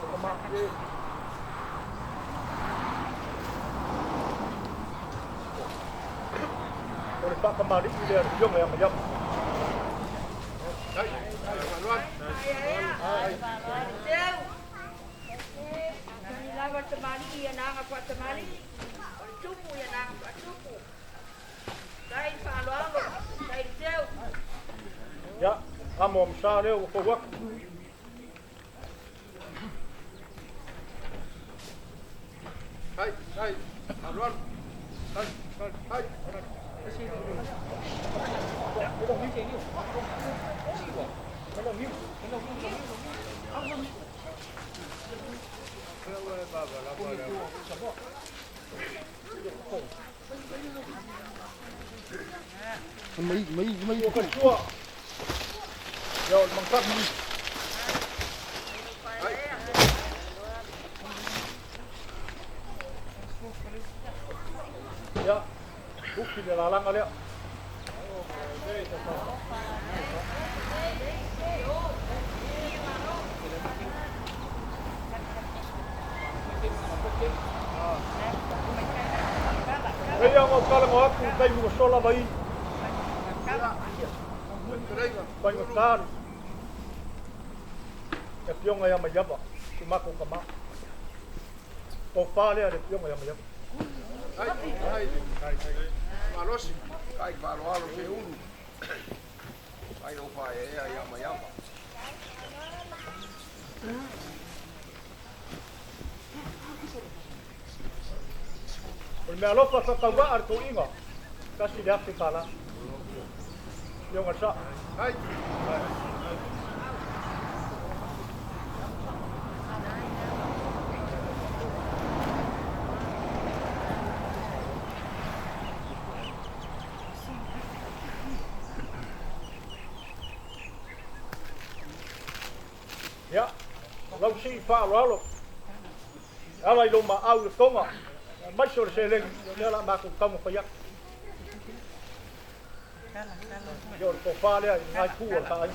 O le whakamari i le fionga ya mayawa. Ya, amo msa leo ko wak. Hai, Alwan. Hai. Mấy con chua. Rồi bằng cắt đi. Ya, bukti dia lalang kali ya. Đây yang kalau mau aku kai mu sola bai. Banyak kan. Ya piong ayam majaba. Cuma ko kama. Ko pale ada piong ayam majaba. Hai. Malos. Kai alo se ulu. Ai no fa ya mayapa. Me alofa sa tawa ar ko inga. Kasi dia si pala. Yung asa. Hai. Ya. Lau si pa lo. Ala lo ma au konga. Mai sur se le la ma ko kamu ko yak. Yo ko fa le ngai ku ta ai.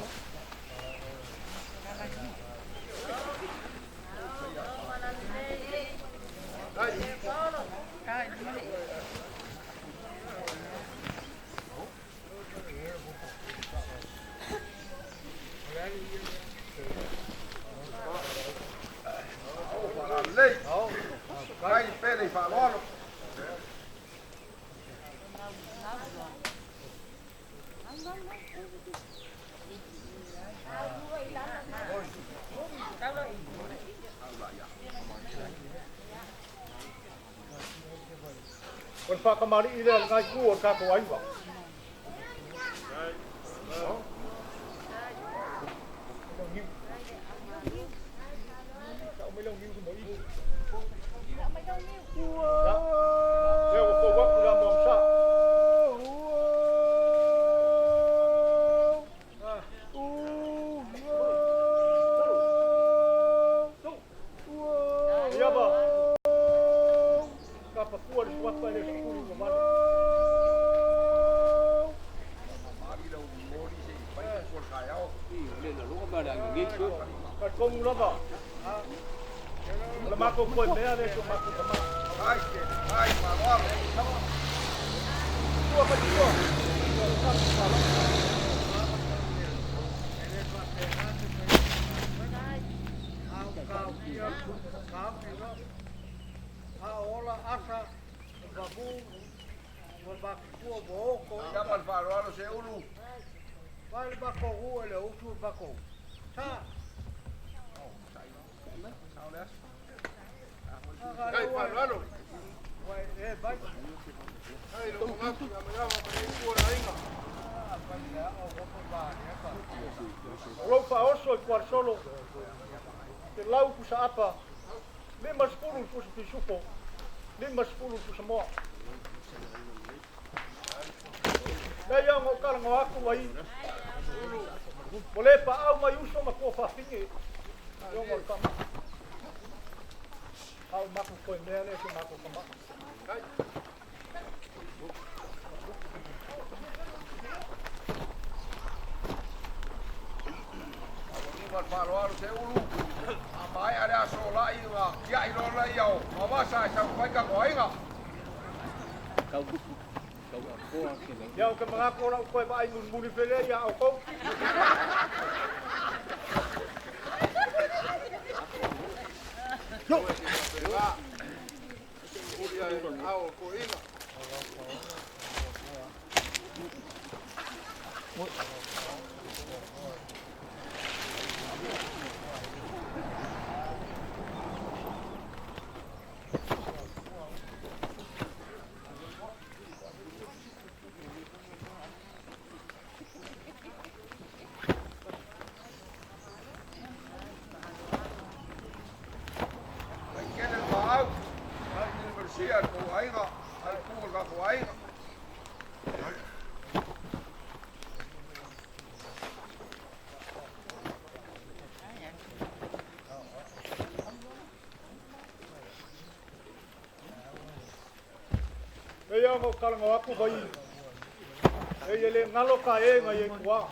Kai pele fa lo. Kon fa kamari ile ngai ku o ka ko ai ba. Kung lo ba? Lama ko po na yan so mako kama. Hai, parol. Tua pa dito. Ahora asa babu babu boko. Llaman parol se ulu. Vai bako ele utu bako. Sa. Kai parol. Vai vai. Hai lo ngaku ya mayama pa ora inga. Lo fa oso por solo. Te lau ku sa apa. Le mas pulu ku sa supo. Le mas pulu ku sa mo. Daya mo kala ngo aku wai. Boleh pa au mai uso ma ko fa fingi. Yo mo kama. Au maku koe mea le ke maku kama. Kai. Wat paroa se ulu. Mai ada so lai wa. Ya ilo lai yau. Mama sa sa kai ka koi nga. Kau aku kena. Yau ke mga ko lang koe ba ay muni pele ya au ko. Yo. Ulia au ko inga. Eya mo kalango aku bai. Ele ngalo ka e nga ye kwa.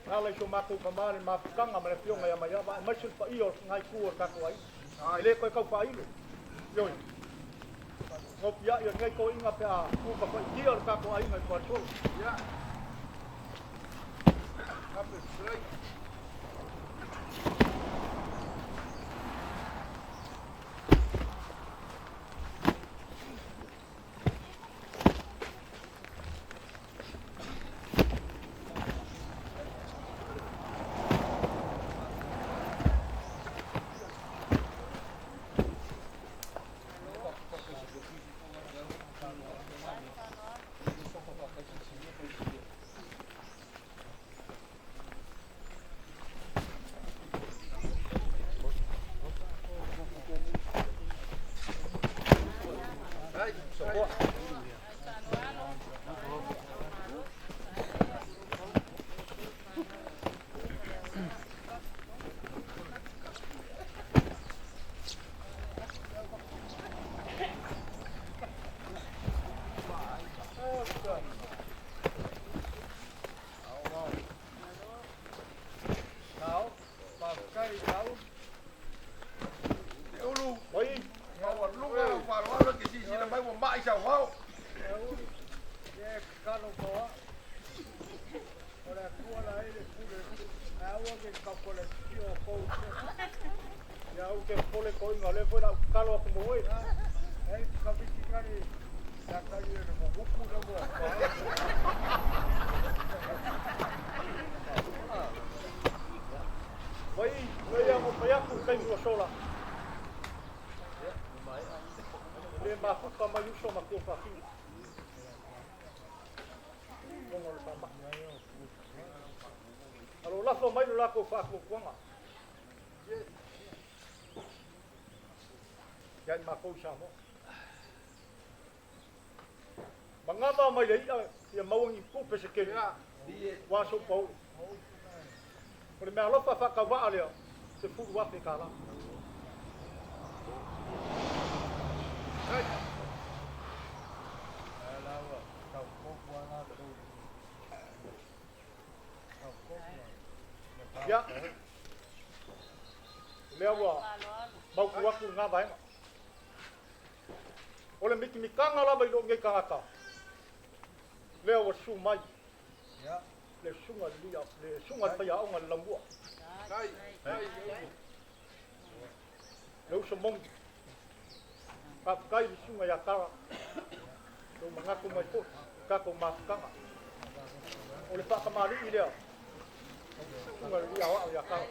Ngalo so maku kamare mapkanga mare pionga ya maya ba masul pa iyo ngai ku ka kwai. Ele ko ka pai lo. Yo. Ngop ya yo ngai ko inga pa ku ka pa iyo ka kwai ngai kwa so. Ya. Apa sih? Yan mako samo. Mangaba mai lei ya mawang ipu peseke. Wa so pau. Por me alo fa ka va ale. Se fu wa pe kala. Ya. Lewa. Mau ku ngabai. Ole miki mikanga la bai lo ngai kanga. Leo wa su mai. Ya. Le sunga lia, le sunga pa ya onga lambu. Kai, kai. Le so mong. Pa kai sunga ya kara. Lo manga ku mai ko, ka ko ma kanga. Ole pa kamari ile. Sunga lia wa ya kara.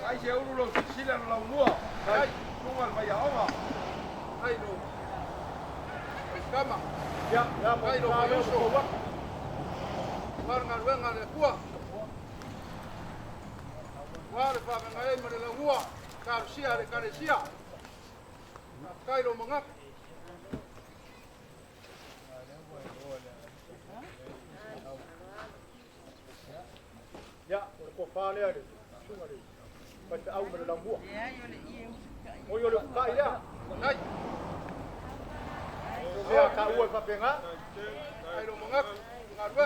Ai se ulu lo sila lo mua. Kai, sunga pa ya onga. Ai lo. Kama. Ya, ya mo ka le ko wa. Warnga wenga le kua. Wale fa ngai mo le ua. Ka sia le ka sia. Kai lo manga. pa le ale sunga le pa te au me la mua o yo le ka ia Ai, o ka ua pa penga ai lo mangak, ngarwe.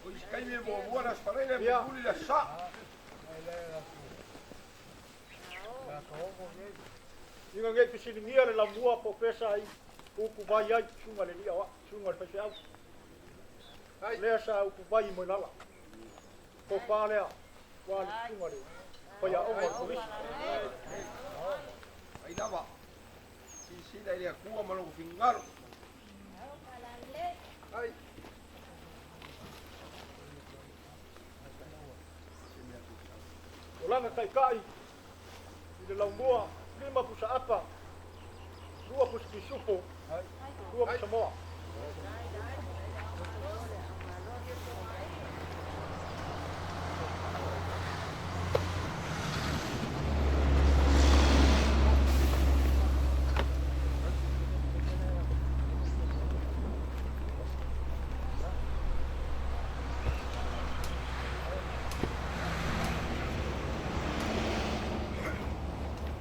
O iskai me mo buona sparele Ia. mo la sa. Inga ngai pisini ngia le la mua po pesa ai uku vai ai sunga le lia wa sunga le pese au Ai, le sa uku vai mo lala ko pa le wa le sunga le pa ya o mo polisi Ai dava. Si dai le ku mo lo fingaro. ai, o langa kai kai i le lau mua lima pusa apa dua pusa kisupo dua pusa moa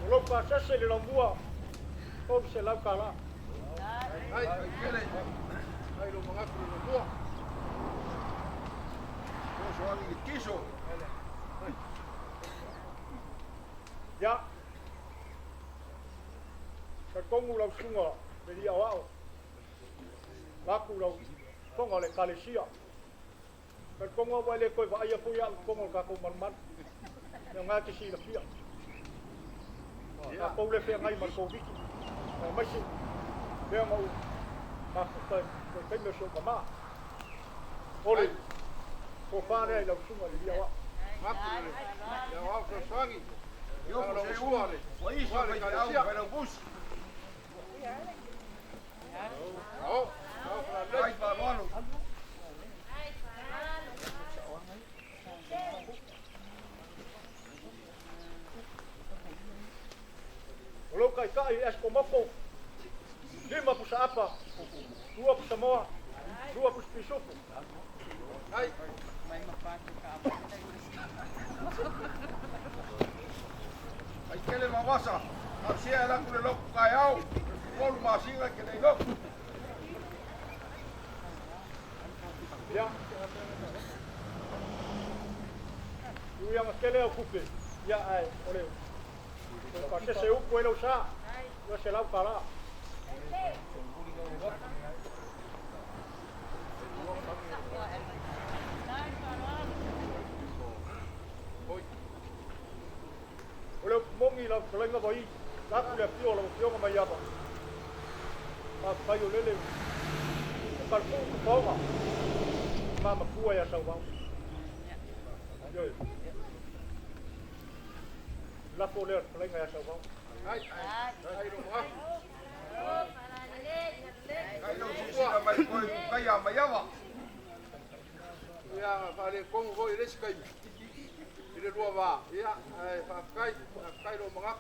Lopa sese le lambua o se lau kala ai, kele. Ai lo mangak lo mua. O so ali kiso. ya ka kongu lau sunga le dia wao laku lau konga le kalesia ka konga wa le koi va ia puya konga ka ko man ya nga ki si le pia ya ko le fe ngai mar ko viki mai si le mo ma ko ko me so ma ole ko fare lau sunga le dia wao Ngakule. Ya wa so sangi. Yo mo se uale. Wa iso vai au para o bus. Au, au para Ai pa mano. Lo kai kai es como po. Lima pusa apa? Dua pusa moa. Dua pusa pisupu. ai, Ai kele mawasa. A sia la ku le lo kai au. Ko ma singa ke le lo. Ya. Lu yang kele o kupe. Ya ai, ole. Ko ka se u ko lo sa. Yo se lau kala. Ole mongi la kolenga vai. La ku le pio lo pio ma ya ba. Pa pa yo lele. Ka ku ko ma. Mama ku ya sa ba. Yo. La poler kolenga ya sa ba. ai, ai lo mangak. Kai no si sina mai ko kai ya mai ava. Ya pare kongo ko ile skai. Ile dua ba. Ya, ai pa kai, kai lo mangak.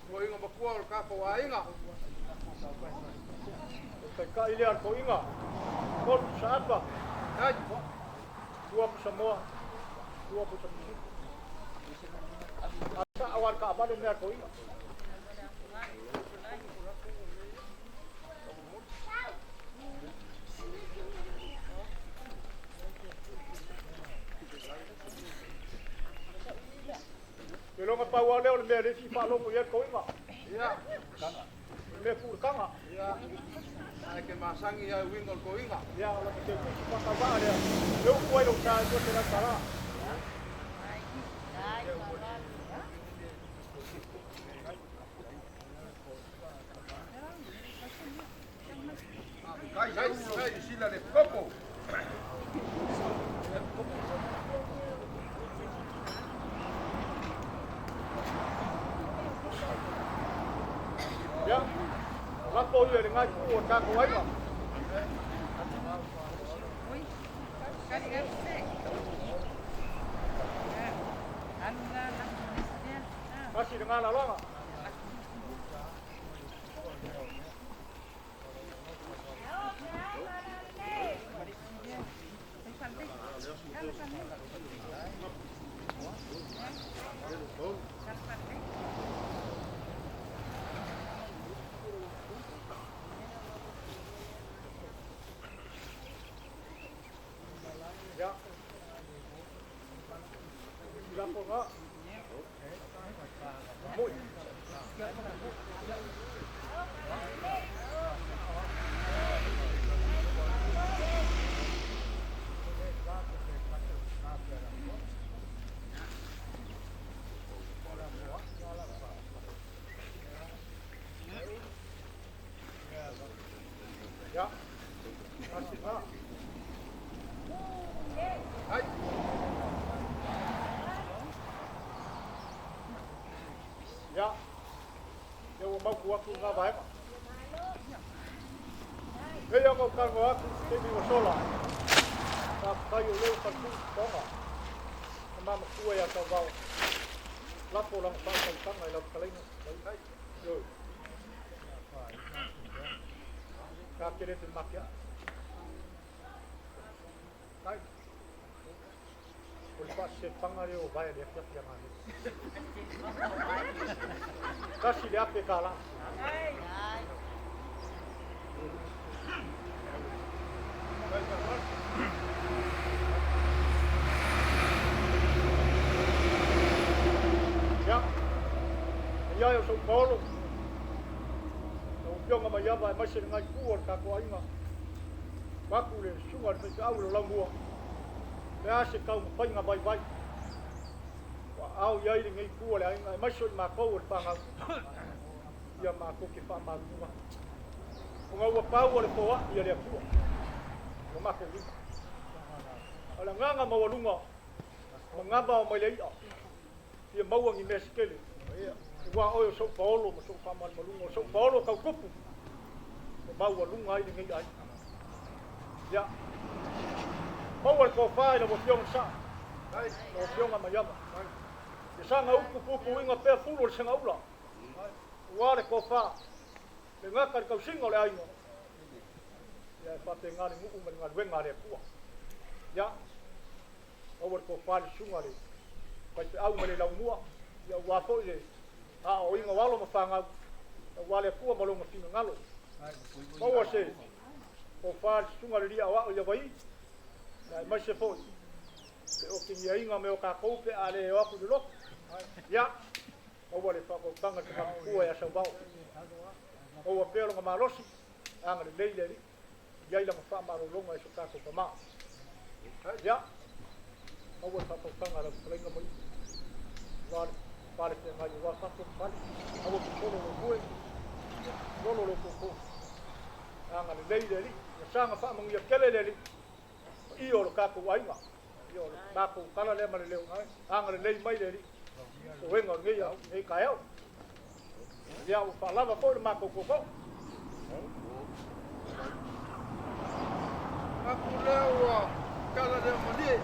Ko inga makua ka ko ainga. Kai kai le ko inga. Ko sa apa? Ai, Dua pusa moa. Dua pusa pisupu. Asa awan ka abade me ko inga. Pero nga pa wale ole me le si pa lo ko ye ko inga. ya, Me fu kanga. ya. Ai ke masangi ya wingol ko inga. Ya la ke ku pa ka ba le. Yo ko lo sa yo te la sala. Kai sai sai sila le copo. Ya. La po ye le ngai ku ka ko ai ma. Masih dengan ala. Ya. Lapo nga. Muy. Ya. Así va. Hai. Ya. Eu mau ku aku nga vai. Eu mau ka ngo aku ke mi sola. Ta kai o leo ka ku tonga. Ma ma ku ya ta va. La po lang sa ka ngai la kalai. Yo. Ka kere te makia. Kai. O passe pangare o vai de fiat ya mani. Kasi de ape kala. Ai. Ya. Ya eu sou Paulo. O pionga mai ava mai se ngai kuor ka ko ainga. Bakule sunga de ka au lo mua. Mea se kau mawhainga vai vai. Wa au iai ringa i kua le ainga, mai soi mā kou o le whangau. Ia mā kou ke wha mā runga. O ngau wa pau o le poa, ia le akua. O mā kou rima. Ala nganga mawalunga, ma ngaba o mai leia. Ia mauangi mea sikele. Wa oio sau paolo, ma sau whamal malunga, sau paolo kau kupu. O mawalunga ai ringa i ai. Ia. Mawal ko whae na wapiong sa. Na wapiong ama yama. E sanga upu pupu inga pēr fulu le sanga ula. Wale ko wha. Le ngakari kau singa le ainga. Ia e whate ngāri nguku mani ngāri wenga le kua. Ia. Mawal ko whae le sunga le. Kai pe au mele lau mua. Ia wafo i le. A o inga walo ma whangau. Wale kua malonga singa ngalo. Mawal se. Ko whae le sunga le ria wao ia wai. Ai mai se foi. Le o ki ia inga me o ka koupe a le o aku de lo. Ya. O wale fa ko tanga te ku ya sa bau. O wa pelo nga malosi. Anga le leile li. Ya ila fa ma lo longa so ka ko pa ma. Ya. O wa fa ko tanga la plenga mai. Wale pare te mai wa fa ko pale. O wa ko lo ku. Lo ko. Anga le leile li. Ya sanga fa ma ngia kele li. Io lo capo wainga. Io lo capo kala le male leo ngai. Anga le mai le ri. O wenga ngai ya, ngai kaeo. Ya o falava po le mako koko. Aku leo kala le mali.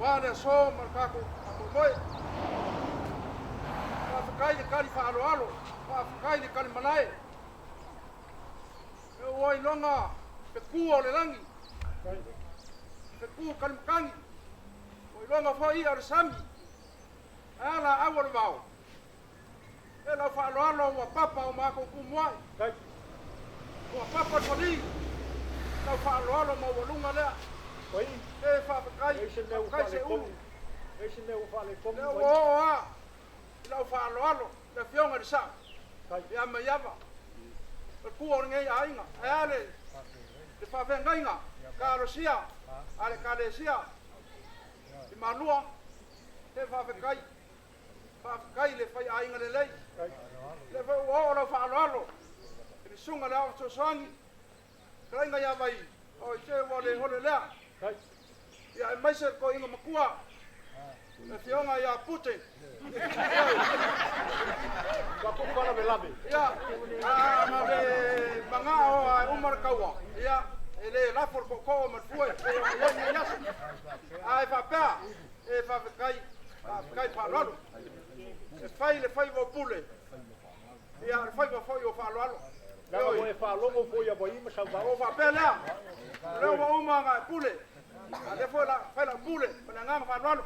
Wale so markako aku moi. Kai le kali fa alo. Kai le kali manai. E oi longa. Pe kua le langi. Pe kua kalimakangi. O i longa whai ar sami. Ala awar wau. E la whaaloalo wa papa o mako kumuai. Wa papa tali. La whaaloalo ma walunga lea. E whaapakai. Kai se ulu. Le o a. La whaaloalo. Le fionga le sa. E ama yava. Pe kua o ngei ainga. E ale. Le whawhengainga, ka rosia, ale ka lesia, i manua, te whawhekai le whai ainga le lei, le whai uaora whaaloalo, e ni sunga le awa sosangi, krainga ia vai, o i te wale hole lea, ia e maise ko inga makua, le fionga ia Putin, Wakukara me labe. ia, ma le manga o a umar kaua, ia, ele lafor ko ma fue, e yasa. Ai fa pa, e fa kai pa lolo. E fai vo pule. Ia fai vo foi o fa lolo. Nga o e fa longo foi a boima sa va. O fa pela. Le o uma nga pule. Ale foi la bule, pana ngama fa lalo.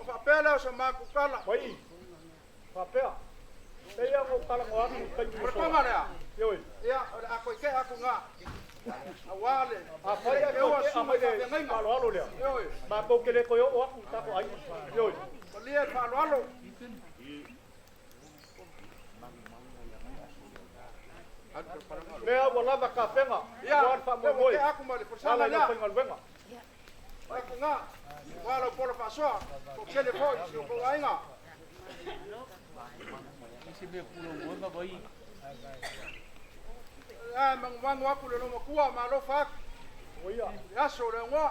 Fa pela sa ma ku kala. Wai. Papea. Ia mo kala mo aku kai Por kama ya. Yoi. Ia ako ke aku nga. Awale. Apa ia ko ama de malo alo le. Yoi. Ba ko kele ko yo aku ta ko ai. Yoi. Lia fa lalo. Lea wala ba ka penga. Ia fa mo moi. aku ma le Sala forsala ya ya. penga wenga. Aku nga. Wala por fa so. Ko kele foi, ko ainga. Mang aku le no kua ma lo fa. Oia. Ya so le ngo.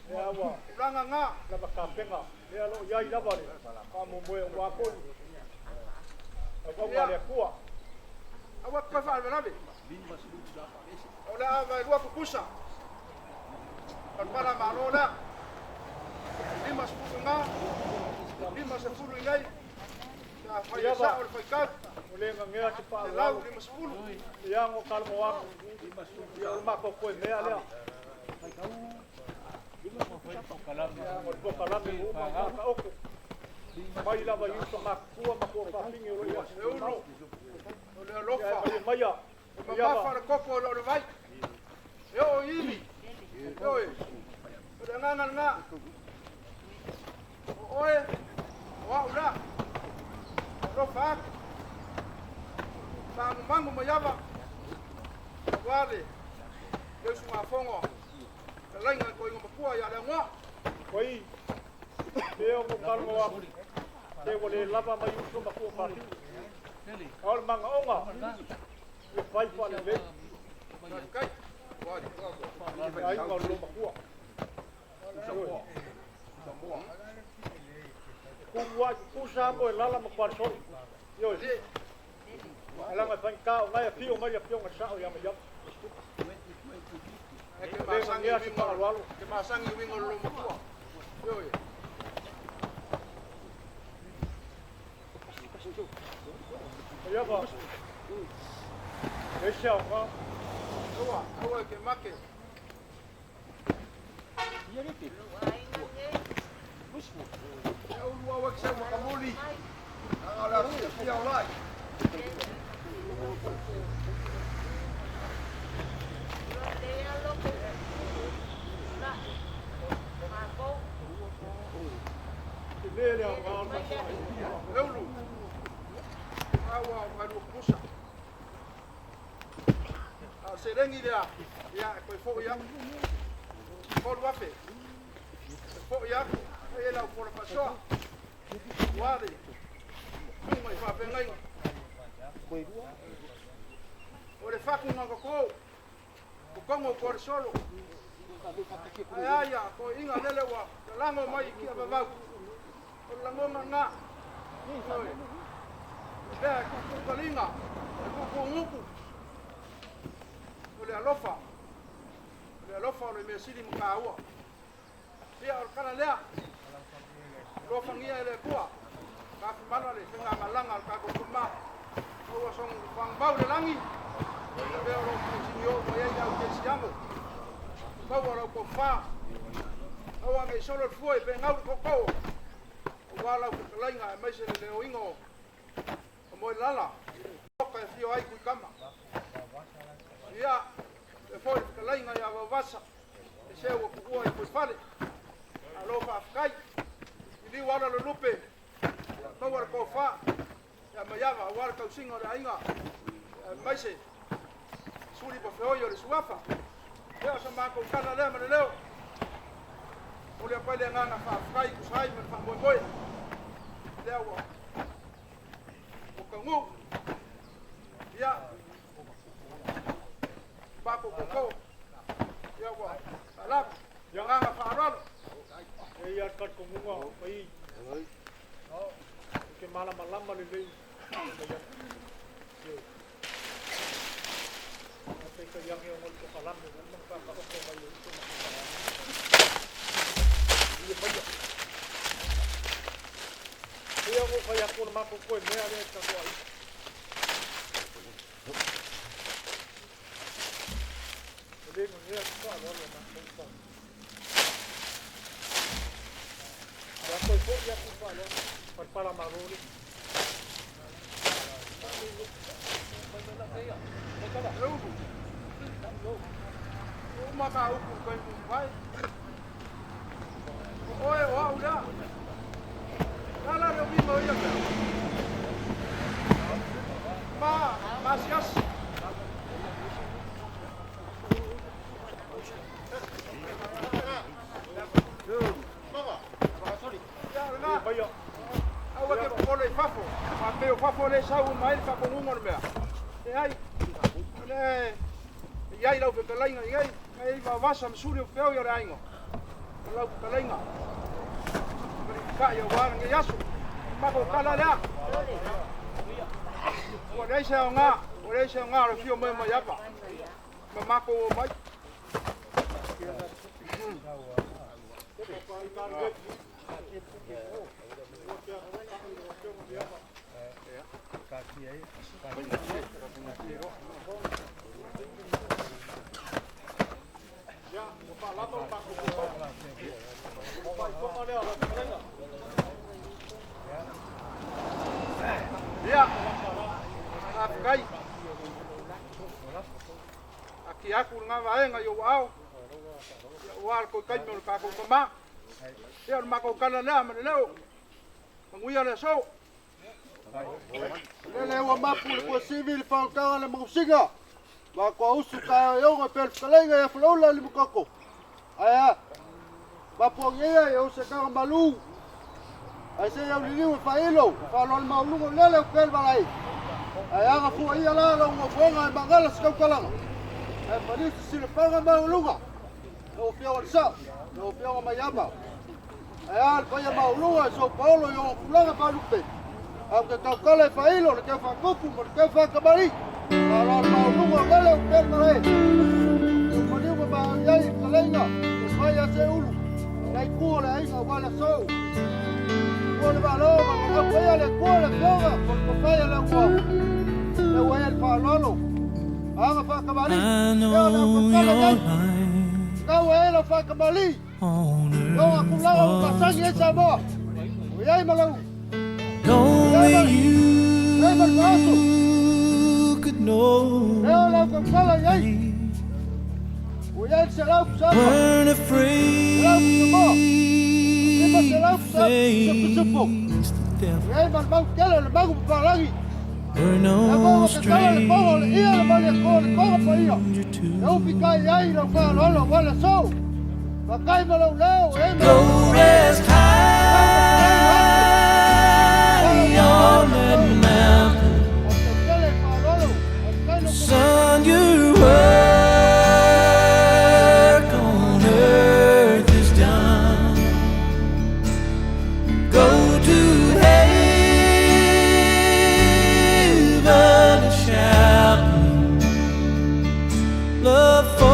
Lea wa. Ranga nga. La ba ka penga. Lea lo ya ida ba le. Ka mo moi wa ko. Ako ba le kua. Awa ko fa le nabe. Ola va lua kukusa. Para marola. Lima sepuluh nga. Lima sepuluh ngai. Ya fa ya sa ol fa ka. Ole nga ngea te pa Lau lima sepuluh. ia ngo kala mo aku. Ia ma ko ko mea lea. Ia ngo ko kala me u ma ka oku. Mai la ba yuso ma kua ma ko pa pingi o ia. Euro. Ole lofa. Mai ya. Ma fa koko lo vai. Yo ili. Yo. Ole nga. Oe. Wa ula. Lofa. Mangu mayava. Wale. Yesu mafongo. Lainga ko ngo makua ya le ngo. Koi. Leo ko kala mo aku. Te wole lava mai yuso ma ko pa pingi. Kau manga onga. Ia pai pa le le. Kai. Wale. Ai ngau lo ma kua. Ku sa mo lala ma kwa so. Yo. Ala ma pan ka ngai pio mai pio ma sa ya ma ya. Ke masang ya pa walo. Ke masang wingo lo makua. Yo. Ya ba. Ese o ka. Awa ke make. Eu lua wa ksa mo kamuli. Ala ya lai. Le le o ka. Eu lu. Awa ma lu kusa. Serengi dia. Ya ko fo ya. Ko wafe. Fo ya. E la por paso. Wale. Kuma fa pengai. Ore fa ku ngo ko. Ko kongo por solo. Aya ko inga lele wa. Lango mai ki aba. Ko lango nga. Bea ku kalinga. Ku nguku. Ole alofa. Ole alofa ole mesili mkaua. Ia o kana lea. Lo fangia ele kua. Ka mana le singa malanga ka ko kuma. O song fang bau le langi. Bea lo sinio mo ia ia ke siamo. Ka wa ko fa. O wa me solo foi pe ngau ko ko. O wala ko lainga mai se le o ingo. O mo lala. O ka fio ai ku kama. Ia e foi ka lainga ia wa vasa. E se o ku ai ku fale. Alo fa kai. Ili wala lo lupe. Ko war ko fa. Ya mayava war ka singo da inga. Mai se. Suri po feo yo le suafa. Ya sa ma ko kana le ma leo. Ole pa le ngana fa kai ku sai ma fa boy boy. Leo. O ka ngu. Ya. Ba ko. Ya wa. Alap. Ya ngana fa ro. Ia kat ko munga pai. Ke malam le le. Apa ke yang ngol ko kalam ne nang pa ka ko mai itu. Ia pai. Ia ko kaya ko ma ko ko me ale ka ko ai. Ele não ia só agora na Para maruri. Uma ka uku kai mu vai. Oe wa ula. Ala yo mi mo ya. Ma sias. Bayo. Awa ke pole fafo. Ma peo fafo le sau mai fa ko ngor mea. E ai. Le ia ila fe kalainga ia. Ai va vasa msuri o feo yo raingo. Lau kalainga. Ka yo wa nge yasu. Ma ko kala la. Wa dai sa nga ro fio mai mai apa. Ma ko mai. Ya. Akai. Aki aku nga vaenga yo wao. Ya wal ko kai mo ka ko ma. Ya ma ko kana na ma leo. Manguia le so. Lele wa mapu le ko civil fa ka le mo singa. Wa ko usu ka yo ga pel kalenga ya flola le mukako. Aya. Ba po ye yo se ka malu. Ai se yo li ni fa ilo, fa lo ma lu lele pel balai. Aya ga fu ia la lo mo fonga ba gala ska kala. Ai pa ni si le pa ma luga. No fio al sa, no fio ma yaba. Aya ko ya ma luga so Paulo yo kulaga pa lupe. Aunque calcule failo, le que fa coco, porque fa cabari. Para la lugo gale pel balai. Yo poniu ba ya kalenga, vaya se ulu. Ai ku le ai ga wala so. Kuole valoma, a kuea le kuole fioga, porque falla le ua. Le ua el falolo. Aga fa kabali. I know your life Kau e la fa kabali. on Yo a kulaga u pasangi esa mo. Uiai malau. earth. Only Ei malvaso. you could know. Leo la kala yai. Uiai se lau kusama. Weren't afraid to face the devil. Uiai malvau kele le magu palangi. We're no Ia stranger le mali a kore kore pa ia. to Eu ficar aí, não fala, olha só. Vai cair meu leu, go rest high on that mountain. Son, your work on earth is done. Go to heaven and shout love for